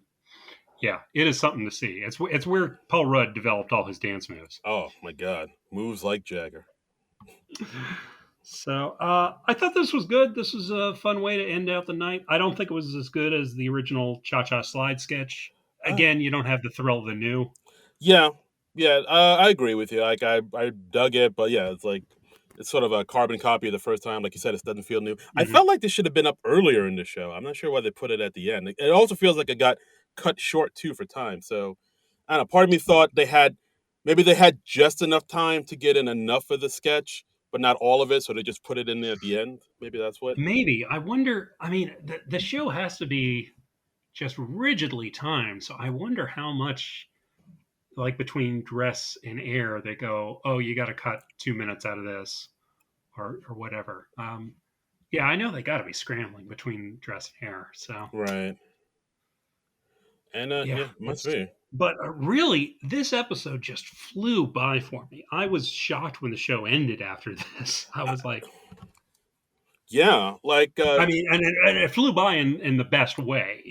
yeah, it is something to see. It's where Paul Rudd developed all his dance moves. Oh my God, moves like Jagger. So I thought this was good. This was a fun way to end out the night. I don't think it was as good as the original Cha Cha Slide sketch. Uh, Again, you don't have the thrill of the new. yeah, yeah, I agree with you. Like I dug it, but yeah, it's sort of a carbon copy of the first time. Like you said, it doesn't feel new. I Hmm. felt like this should have been up earlier in the show. I'm not sure why they put it at the end. It also feels like it got cut short too for time. So I don't know. Part of me thought maybe they had just enough time to get in enough of the sketch, but not all of it. So they just put it in there at the end. Maybe that's what. Maybe I wonder. I mean, the show has to be just rigidly timed, so I wonder how much like between dress and air they go, oh, you got to cut 2 minutes out of this or whatever. Yeah, I know they got to be scrambling between dress and air. So Right. And yeah, yeah, must be. but really, this episode just flew by for me. I was shocked when the show ended after this. I was like, Yeah, like I mean, and it flew by in the best way.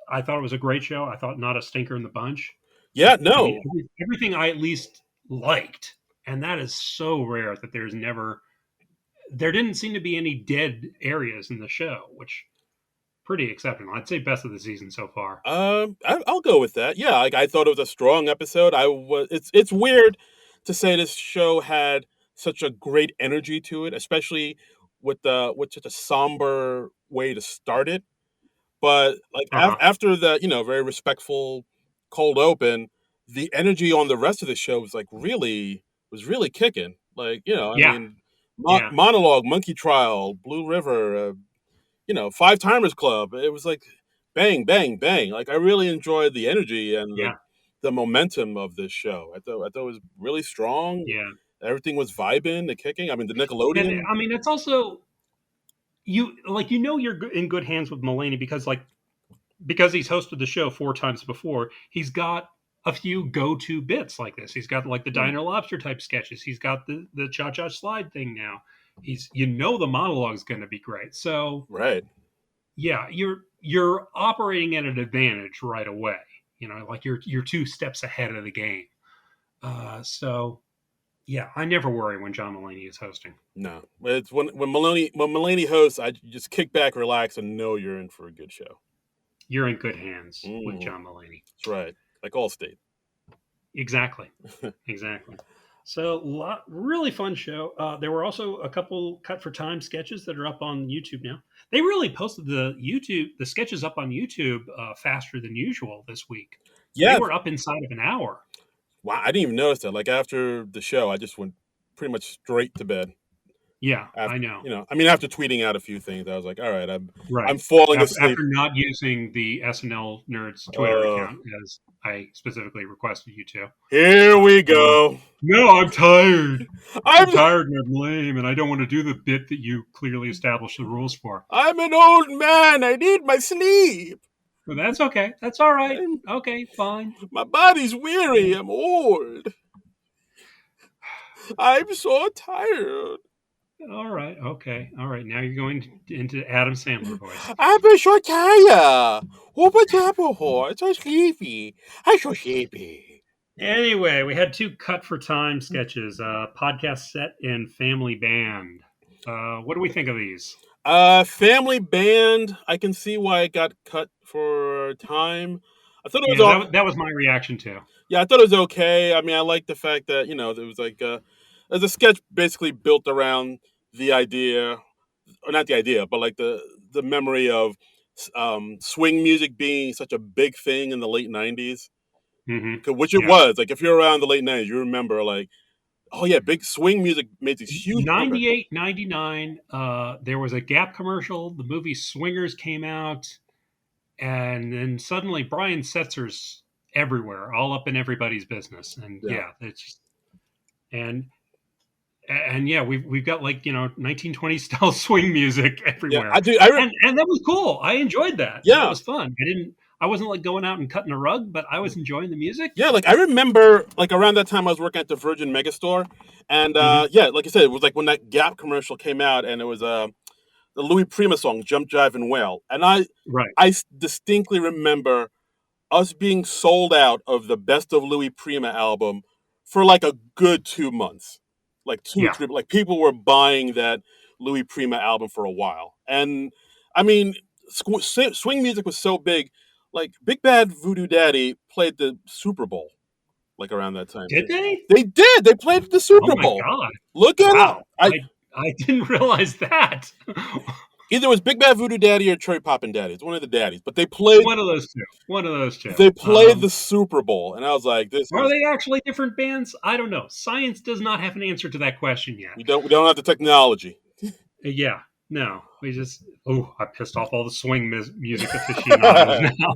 I thought it was a great show. I thought not a stinker in the bunch. yeah, I mean, no. everything I at least liked, and that is so rare that there didn't seem to be any dead areas in the show, which pretty exceptional. I'd say best of the season so far. I'll go with that. Yeah, like I thought it was a strong episode. It's weird to say this show had such a great energy to it, especially with such a somber way to start it. But like Uh huh. after the very respectful cold open, the energy on the rest of the show was really kicking. Like I Yeah, mean, yeah, monologue, Monkey Trial, Blue River, Five Timers Club. It was like bang, bang, bang. Like I really enjoyed the energy and yeah, the momentum of this show. I thought it was really strong. yeah. Everything was vibing, the kicking. I mean, the And Nickelodeon. I mean, it's also you're in good hands with Mulaney because he's hosted the show 4 times before. He's got a few go-to bits like this. He's got like the Hmm, Diner Lobster type sketches. He's got the Cha Cha Slide thing now. The monologue's going to be great. So right. yeah, you're operating at an advantage right away. Like you're 2 steps ahead of the game. So yeah, I never worry when John Mulaney is hosting. No, it's when Mulaney hosts, I just kick back, relax, and know you're in for a good show. You're in good hands with Hmm, John Mulaney. that's right, like Allstate. Exactly. Exactly. So, really fun show. There were also a couple cut for time sketches that are up on YouTube now. They really posted the sketches up on YouTube faster than usual this week. They Yeah, were up inside of an hour. wow, I didn't even notice that. Like after the show, I just went pretty much straight to bed. Yeah, I After know. I mean, after tweeting out a few things, I was like, all right, I'm Right. falling After asleep. not using the SNL Nerds Twitter Uh, account as I specifically requested you to. Here we Um, go. no, I'm tired. I'm I'm tired and I'm lame, and I don't want to do the bit that you clearly established the rules for. I'm an old man. I need my sleep. But that's okay. That's all right. I'm, Okay, fine. my body's weary. I'm old. I'm so tired. All right. Okay. All right. Now you're going into Adam Sandler voice. I'm so tired. What's up, I'm so sleepy. I'm so sleepy. Anyway, we had two cut for time sketches, podcast set and family band. What do we think of these? Family band. I can see why it got cut for time. I thought it was Yeah, all. that was my reaction too. Yeah, I thought it was okay. I mean, I like the fact that there was like there's a sketch basically built around the idea, or not the idea, but like the memory of swing music being such a big thing in the late '90s, Mm-hmm. which it Yeah. was. Like if you're around the late '90s, you remember like, oh yeah, big swing music made these huge comebacks. 98, 99, there was a Gap commercial. The movie Swingers came out, and then suddenly Brian Setzer's everywhere, all up in everybody's business. And Yeah, yeah, it's just, and and yeah, we've got like 1920s style swing music yeah. everywhere, I do. and that was cool. I enjoyed that. That Yeah, was fun. I wasn't like going out and cutting a rug, but I was enjoying the music. yeah. Like I remember, like around that time, I was working at the Virgin Megastore, and Hmm. yeah, like I said, it was like when that Gap commercial came out, and it was the Louis Prima song "Jump, Jive, and Wail," and Right. I distinctly remember us being sold out of the Best of Louis Prima album for like a good 2 months, like two or Yeah. three. Like people were buying that Louis Prima album for a while, and I mean, swing music was so big. Like Big Bad Voodoo Daddy played the Super Bowl like around that time Did too. they? They did. They played the Oh Super my Bowl. god! Look it up. Wow. I didn't realize that. Either it was Big Bad Voodoo Daddy or Cherry Poppin' Daddy. It's one of the daddies. But they played One of those two. One of those two. they played the Super Bowl, and I was like, "This Are is they actually different bands? I don't know. Science does not have an answer to that question yet. we don't have the technology." Yeah, no. We just. Oh, I pissed off all the swing music aficionados They're now.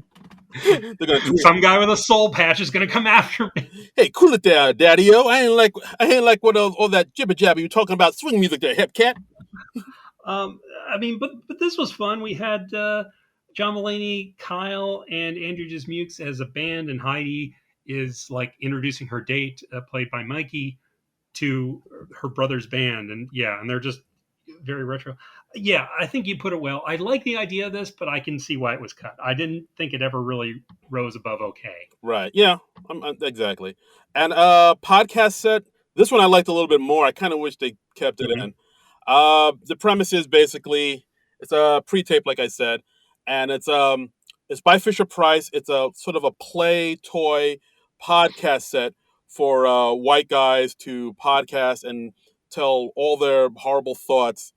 gonna tweet, Some guy with a soul patch is going to come after me. "Hey, cool it there, Daddy-O. I ain't like what all that jibber jabber you talking about swing music there, hip cat." I mean, but this was fun. We had John Mulaney, Kyle, and Andrew Dismukes as a band, and Heidi is like introducing her date, played by Mikey, to her brother's band, and yeah, and they're just very retro. Yeah, I think you put it well. I like the idea of this, but I can see why it was cut. I didn't think it ever really rose above okay. Right? Yeah, exactly. And podcast set. This one I liked a little bit more. I kind of wish they kept it Mm-hmm. in. The premise is basically it's a pre-tape, like I said, and it's by Fisher Price. It's a sort of a play toy podcast set for white guys to podcast and tell all their horrible thoughts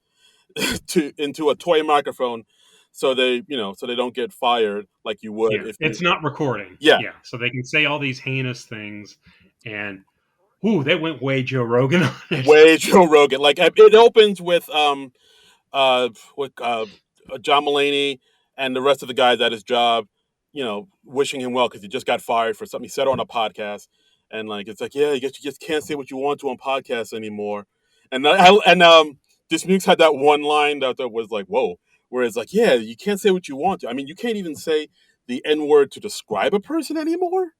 to into a toy microphone, so they don't get fired like you would Yeah, if you it's not recording. yeah. Yeah, so they can say all these heinous things, and ooh, they went way Joe Rogan on it. Way Joe Rogan. Like it opens with John Mulaney and the rest of the guys at his job, wishing him well because he just got fired for something he said on a podcast, and like it's like, yeah, I guess you just can't say what you want to on podcasts anymore, and Dismukes had that one line that was like, whoa, where it's like, yeah, you can't say what you want to. I mean, you can't even say the N word to describe a person anymore.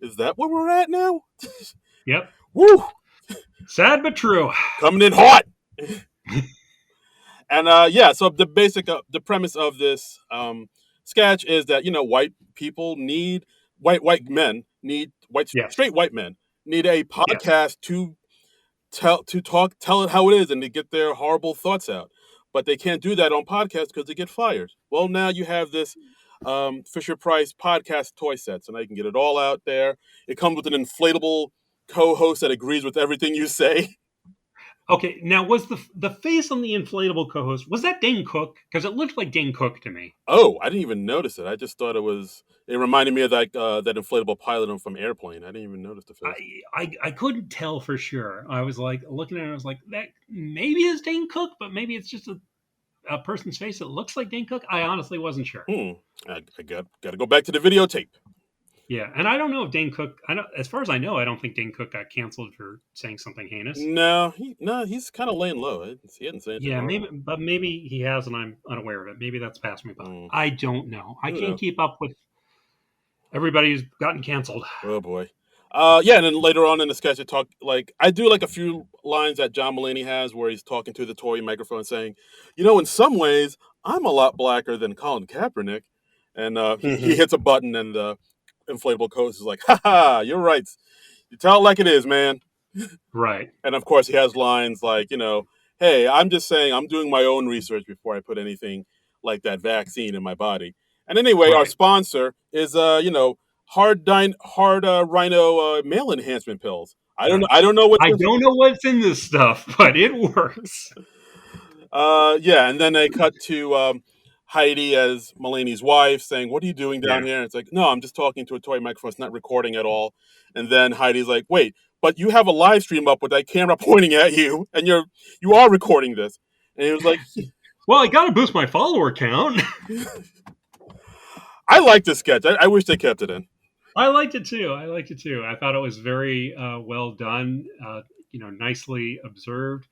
Is that where we're at now? Yep, Woo, sad but true. coming in hot. And yeah, so the premise of this sketch is that white men need Yes. straight white men need a Yes. podcast to tell it how it is and to get their horrible thoughts out, but they can't do that on podcasts because they get fired. Well, now you have this Fisher Price podcast toy set, so now you can get it all out there. It comes with an inflatable co-host that agrees with everything you say. Okay. Now, was the face on the inflatable co-host, was that Dane Cook? Because it looked like Dane Cook to me. Oh, I didn't even notice it. I just thought it was. It reminded me of that inflatable pilot from Airplane. I didn't even notice the face. I couldn't tell for sure. I was like looking at it. I was like, that maybe is Dane Cook, but maybe it's just a person's face that looks like Dane Cook. I honestly wasn't sure. I got to go back to the videotape. Yeah, and I don't know if Dane Cook. I know, as far as I know, I don't think Dane Cook got canceled for saying something heinous. No, he's kind of laying low. He hadn't said anything Yeah, wrong. maybe he has, and I'm unaware of it. Maybe that's passed me by. Mm. I don't know. I Who can't knows? keep up with everybody who's gotten canceled. Oh boy. Yeah, and then later on in the sketch, it talk like I do like a few lines that John Mulaney has where he's talking to the toy microphone, saying, in some ways, I'm a lot blacker than Colin Kaepernick, and he Mm-hmm. hits a button, and the inflatable coast is like, "Ha ha, you're right. You tell it like it is, man." Right. And of course, he has lines like, "Hey, I'm just saying, I'm doing my own research before I put anything like that vaccine in my body." And anyway, our Right. sponsor is, hard rhino male enhancement pills. I don't know. Right. I don't know what I this. don't know what's in this stuff, but it works. Yeah, and then they cut to Heidi as Mulaney's wife saying, "What are you doing down Yeah. here?" And it's like, "No, I'm just talking to a toy microphone. It's not recording at all." And then Heidi's like, "Wait, but you have a live stream up with that camera pointing at you, and you are recording this." And he was like, Well, I got to boost my follower count. "I like this sketch. I wish they kept it in." I liked it too. I liked it too. I thought it was very well done. Nicely observed.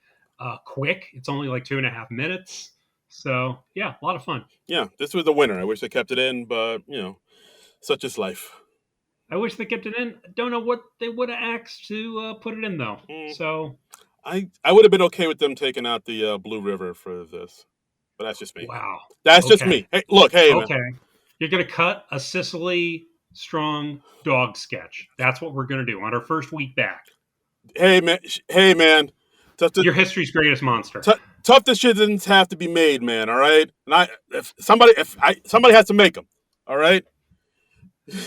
Quick. It's only like 2.5 minutes. So yeah, a lot of fun. Yeah, this was the winner. I wish they kept it in, but such is life. I wish they kept it in. Don't know what they would have asked to put it in though. Mm, So I would have been okay with them taking out the Blue River for this, but that's just me. wow. That's just Okay. me. Hey, look, hey man. Okay. You're gonna cut a Sicily strong dog sketch. That's what we're gonna do on our first week back. Hey man. Hey man. Tough to, Your history's greatest monster. tough this shit didn't have to be made, man. All right, and somebody has to make them. All right.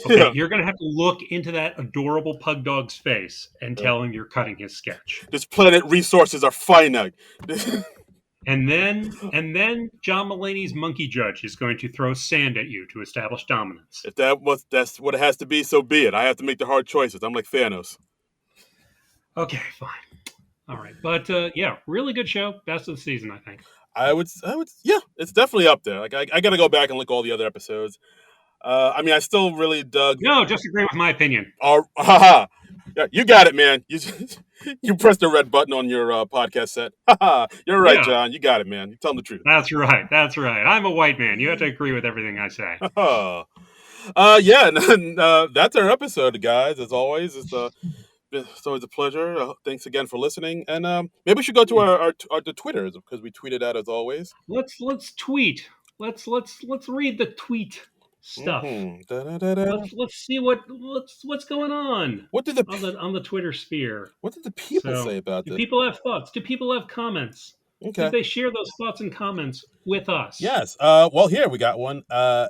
Okay, Yeah. you're gonna have to look into that adorable pug dog's face and tell him you're cutting his sketch. This planet resources are finite. And then John Mulaney's monkey judge is going to throw sand at you to establish dominance. If that's what it has to be, so be it. I have to make the hard choices. I'm like Thanos. Okay, fine. All right, but yeah, really good show. Best of the season, I think. Yeah, it's definitely up there. Like I got to go back and look at all the other episodes. I mean, I still really dug. No, just agree with my opinion. Haha, yeah, you got it, man. You pressed the red button on your podcast set. Haha, you're right, Yeah, John. You got it, man. You tell the truth. that's right. That's right. I'm a white man. You have to agree with everything I say. Yeah, and that's our episode, guys. As always, it's always a pleasure. Thanks again for listening, and maybe we should go to our the Twitters because we tweeted out as always. Let's tweet. Let's read the tweet stuff. Da-da-da-da. Let's see what's going on What did the on the Twitter sphere. what did the people So, say about do this? people have thoughts? Do people have comments? Okay. Did they share those thoughts and comments with us? Yes. Well, here we got one.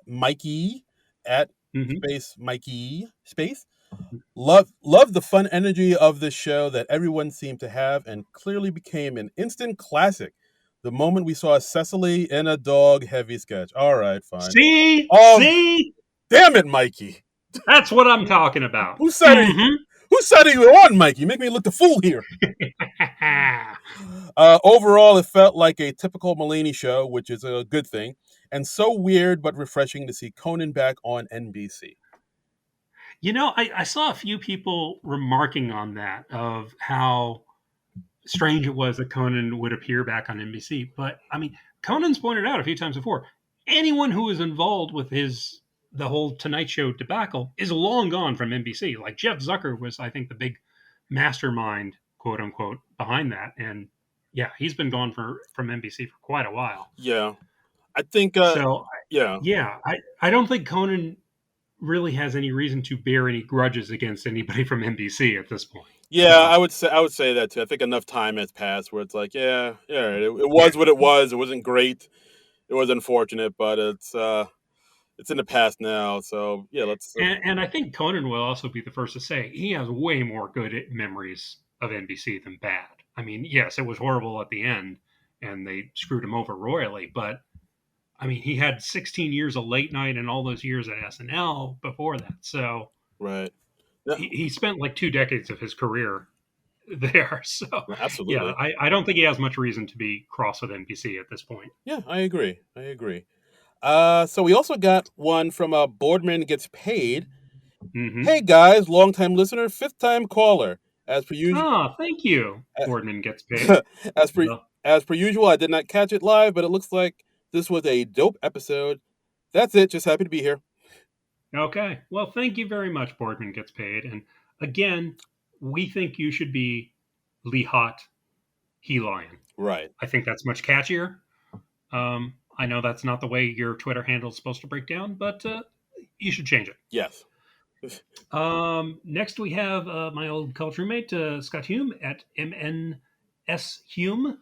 Mikey at Mm-hmm. space Mikey space. Love the fun energy of this show that everyone seemed to have, and clearly became an instant classic. The moment we saw Cecily in a dog heavy sketch. All right, fine. See, Oh, see, damn it, Mikey. that's what I'm talking about. Whose side are you? Whose side are you on, Mikey? You make me look the fool here. Overall, it felt like a typical Mulaney show, which is a good thing, and so weird but refreshing to see Conan back on NBC. I saw a few people remarking on that of how strange it was that Conan would appear back on NBC. But I mean, Conan's pointed out a few times before, anyone who is involved with the whole Tonight Show debacle is long gone from NBC. Like Jeff Zucker was, I think, the big mastermind, quote unquote, behind that. And yeah, he's been gone from NBC for quite a while. Yeah, I think. So Yeah, yeah, I don't think Conan really has any reason to bear any grudges against anybody from NBC at this point. yeah, So, I would say that too. I think enough time has passed where it's like, yeah, it was what it was. It wasn't great. It was unfortunate, but it's in the past now. So yeah, let's. and I think Conan will also be the first to say he has way more good memories of NBC than bad. I mean, yes, it was horrible at the end, and they screwed him over royally. But I mean, he had 16 years of late night and all those years at SNL before that. So Right. Yeah, he spent like 2 decades of his career there. So yeah, absolutely. I don't think he has much reason to be cross with NBC at this point. Yeah, I agree. I agree. So we also got one from Boardman Gets Paid. Mm-hmm. Hey guys, long time listener, fifth time caller. As per usual, Ah, thank you. Boardman gets paid. as per So, as per usual, I did not catch it live, but it looks like this was a dope episode. That's it. Just happy to be here. okay. Well, thank you very much, Boardman gets paid. And Again, we think you should be Lee Hot, He Lion. Right. I think that's much catchier. I know that's not the way your Twitter handle is supposed to break down, but you should change it. Yes. Next, we have my old college roommate, Scott Hume at MNS Hume.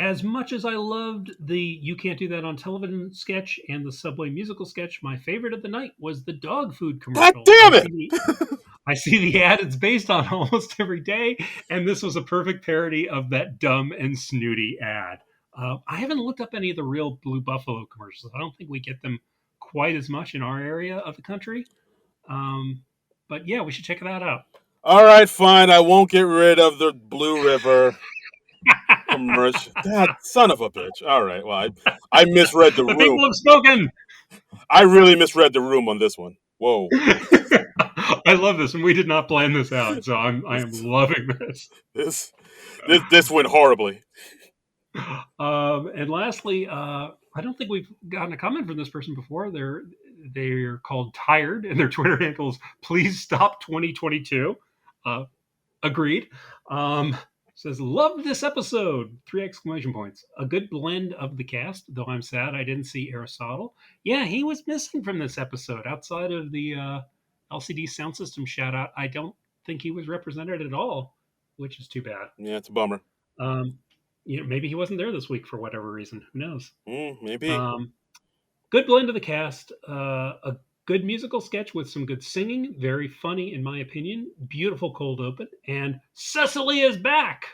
As much as I loved the You Can't Do That on Television sketch and the Subway musical sketch, my favorite of the night was the dog food God commercial. damn it! I see the ad it's based on almost every day, and this was a perfect parody of that dumb and snooty ad. I haven't looked up any of the real Blue Buffalo commercials. I don't think we get them quite as much in our area of the country. But yeah, we should check that out. All right, fine. I won't get rid of the Blue River commercial. God, son of a bitch. All right. Well, I misread the room. People have spoken. I really misread the room on this one. Whoa. I love this, and we did not plan this out, so I am loving this. This went horribly. And lastly, I don't think we've gotten a comment from this person before. They're called Tired, and their Twitter handle is Please Stop 2022. Agreed. Says, loved this episode! 3 exclamation points. A good blend of the cast, though I'm sad I didn't see Aristotle. Yeah, he was missing from this episode. Outside of the LCD Soundsystem shout out, I don't think he was represented at all, which is too bad. Yeah, it's a bummer. Maybe he wasn't there this week for whatever reason. Who knows? Maybe. Good blend of the cast. A good musical sketch with some good singing. Very funny, in my opinion. Beautiful cold open. And Cecily is back.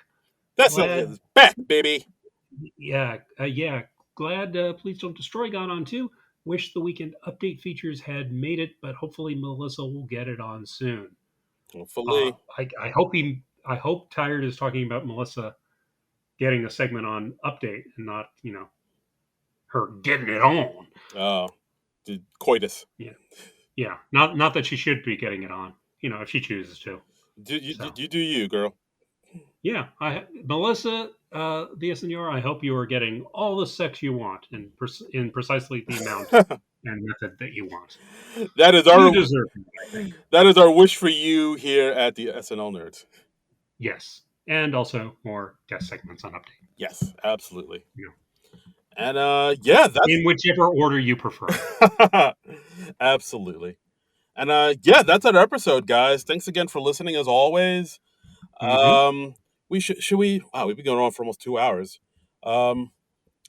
Cecily is back, baby. Yeah. Glad Please Don't Destroy got on too. Wish the weekend update features had made it, but hopefully Melissa will get it on soon. Hopefully. I hope Tired is talking about Melissa getting a segment on update and not, her getting it on. Oh, coitus. Yeah. Not that she should be getting it on, if she chooses to. You do you, girl. Yeah. Melissa, Villasenor, I hope you are getting all the sex you want in precisely the amount and method that you want. That is our wish for you here at the SNL Nerds. Yes. And also more guest segments on update. Yes, absolutely. Yeah. And that's in whichever order you prefer. Absolutely. And that's our episode, guys. Thanks again for listening as always. Mm-hmm. Should we we've been going on for almost 2 hours.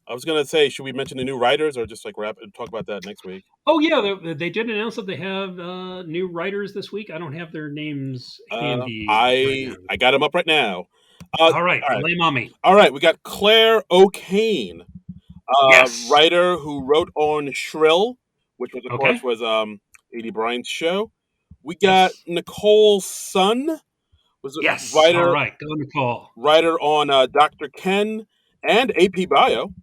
I was gonna say, should we mention the new writers or just like wrap and talk about that next week? Oh yeah, they did announce that they have new writers this week. I don't have their names handy. I got them up right now. All right, lay them on me. All right, we got Claire O'Kane, writer who wrote on Shrill, which was of course was A.D. Bryant's show. We got Nicole Sun, was a writer. All right, go Nicole. Writer on Dr. Ken and AP Bio.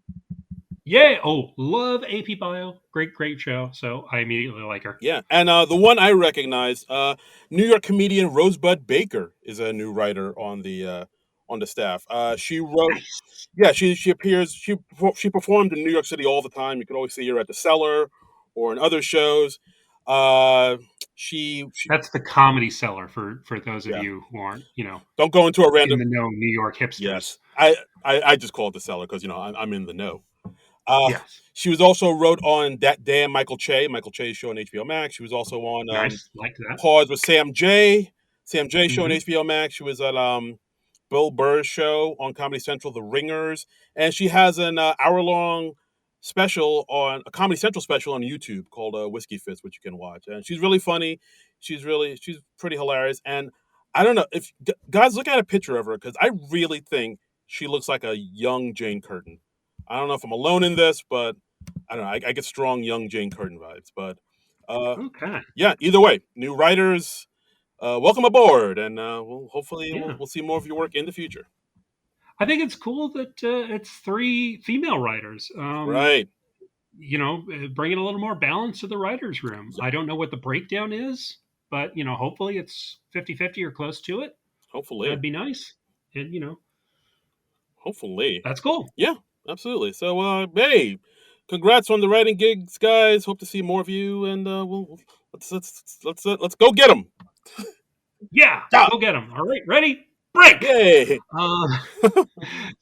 Yeah. Oh, love AP Bio. Great show. So I immediately like her. Yeah. And the one I recognize, New York comedian Rosebud Baker is a new writer on the staff. She wrote. Yeah, she appears. She performed in New York City all the time. You can always see her at the Cellar or in other shows. She that's the Comedy Cellar for those of you who aren't don't go into a random in the know New York hipsters. Yes, I just call it the Cellar because I'm in the know. She was also wrote on That Damn Michael Che show on HBO Max. She was also on like that. Pause with Sam J show on HBO Max. She was at Bill Burr's show on Comedy Central, The Ringers, and she has an hour-long special on a Comedy Central special on YouTube called Whiskey Fits, which you can watch. And she's really funny. She's pretty hilarious. And I don't know if guys look at a picture of her because I really think she looks like a young Jane Curtin. I don't know if I'm alone in this, but I don't know. I get strong young Jane Curtin vibes. But yeah. Either way, new writers, welcome aboard, and we'll see more of your work in the future. I think it's cool that it's 3 female writers. Right. Bringing a little more balance to the writers' room. I don't know what the breakdown is, but hopefully it's 50-50 or close to it. Hopefully that'd be nice, and hopefully that's cool. Yeah. Absolutely. So, hey, congrats on the writing gigs, guys. Hope to see more of you, and let's go get them. Yeah, Stop. go get them. All right, ready? Break! Yay!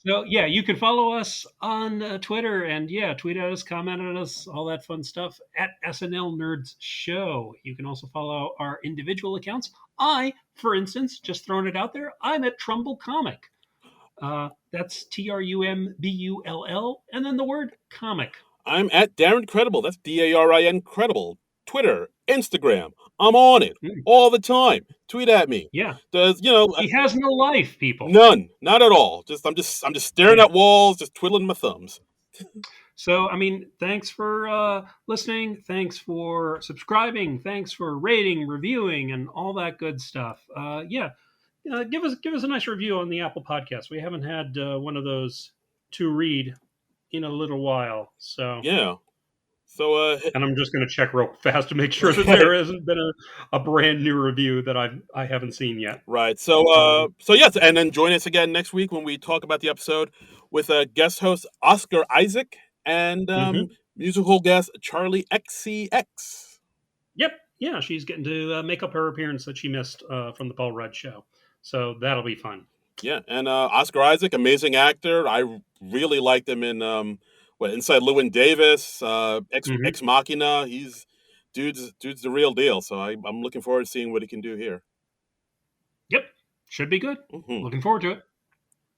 So, yeah, you can follow us on Twitter and, tweet at us, comment at us, all that fun stuff at SNL Nerds Show. You can also follow our individual accounts. I, for instance, just throwing it out there, I'm at Trumbull Comic. That's TRUMBULL, and then the word comic. I'm at Darren Credible. That's DARIN Credible. Twitter, Instagram. I'm on it all the time. Tweet at me. Yeah. He has no life, people. None. Not at all. I'm just staring at walls, just twiddling my thumbs. So, I mean, thanks for listening. Thanks for subscribing. Thanks for rating, reviewing, and all that good stuff. Give us a nice review on the Apple Podcast. We haven't had one of those to read in a little while. So yeah. So and I'm just going to check real fast to make sure that there hasn't been a brand new review that I haven't seen yet. Right. So yes, and then join us again next week when we talk about the episode with guest host Oscar Isaac and musical guest Charlie XCX. Yep. Yeah, she's getting to make up her appearance that she missed from the Paul Rudd show. So that'll be fun. Yeah, and Oscar Isaac, amazing actor. I really liked him in Inside Llewyn Davis, Ex Machina. Dude's the real deal. So I'm looking forward to seeing what he can do here. Yep, should be good. Looking forward to it.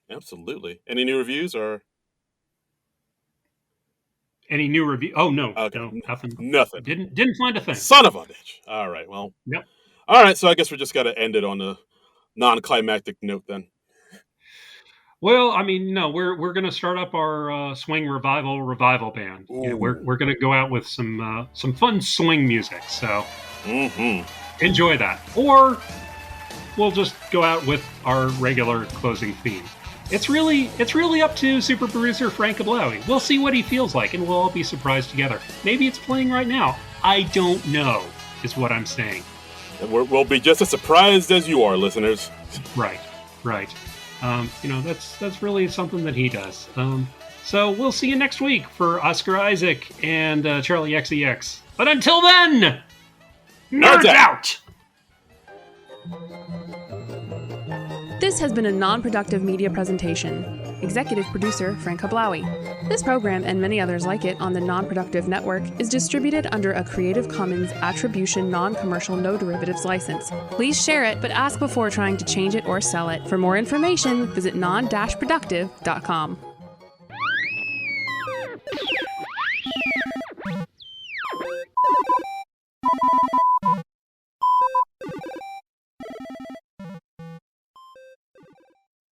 Absolutely. Any new reviews or? Any new review? Oh no, okay. No, nothing. Nothing. Didn't find a thing. Son of a bitch. All right. Well. Yep. All right. So I guess we just got to end it on a non-climactic note then. Well, I mean, no, we're going to start up our swing revival band. Yeah, we're going to go out with some fun swing music. So enjoy that, or we'll just go out with our regular closing theme. It's really up to super producer Frank Kablawi. We'll see what he feels like, and we'll all be surprised together. Maybe it's playing right now. I don't know, is what I'm saying. And we'll be just as surprised as you are, listeners. Right. That's really something that he does. So we'll see you next week for Oscar Isaac and Charlie XCX. But until then, nerds out! This has been a non-productive media presentation. Executive producer Frank Kablawi. This program and many others like it on the Non-Productive Network is distributed under a Creative Commons Attribution Non-Commercial No Derivatives license. Please share it, but ask before trying to change it or sell it. For more information, visit non-productive.com.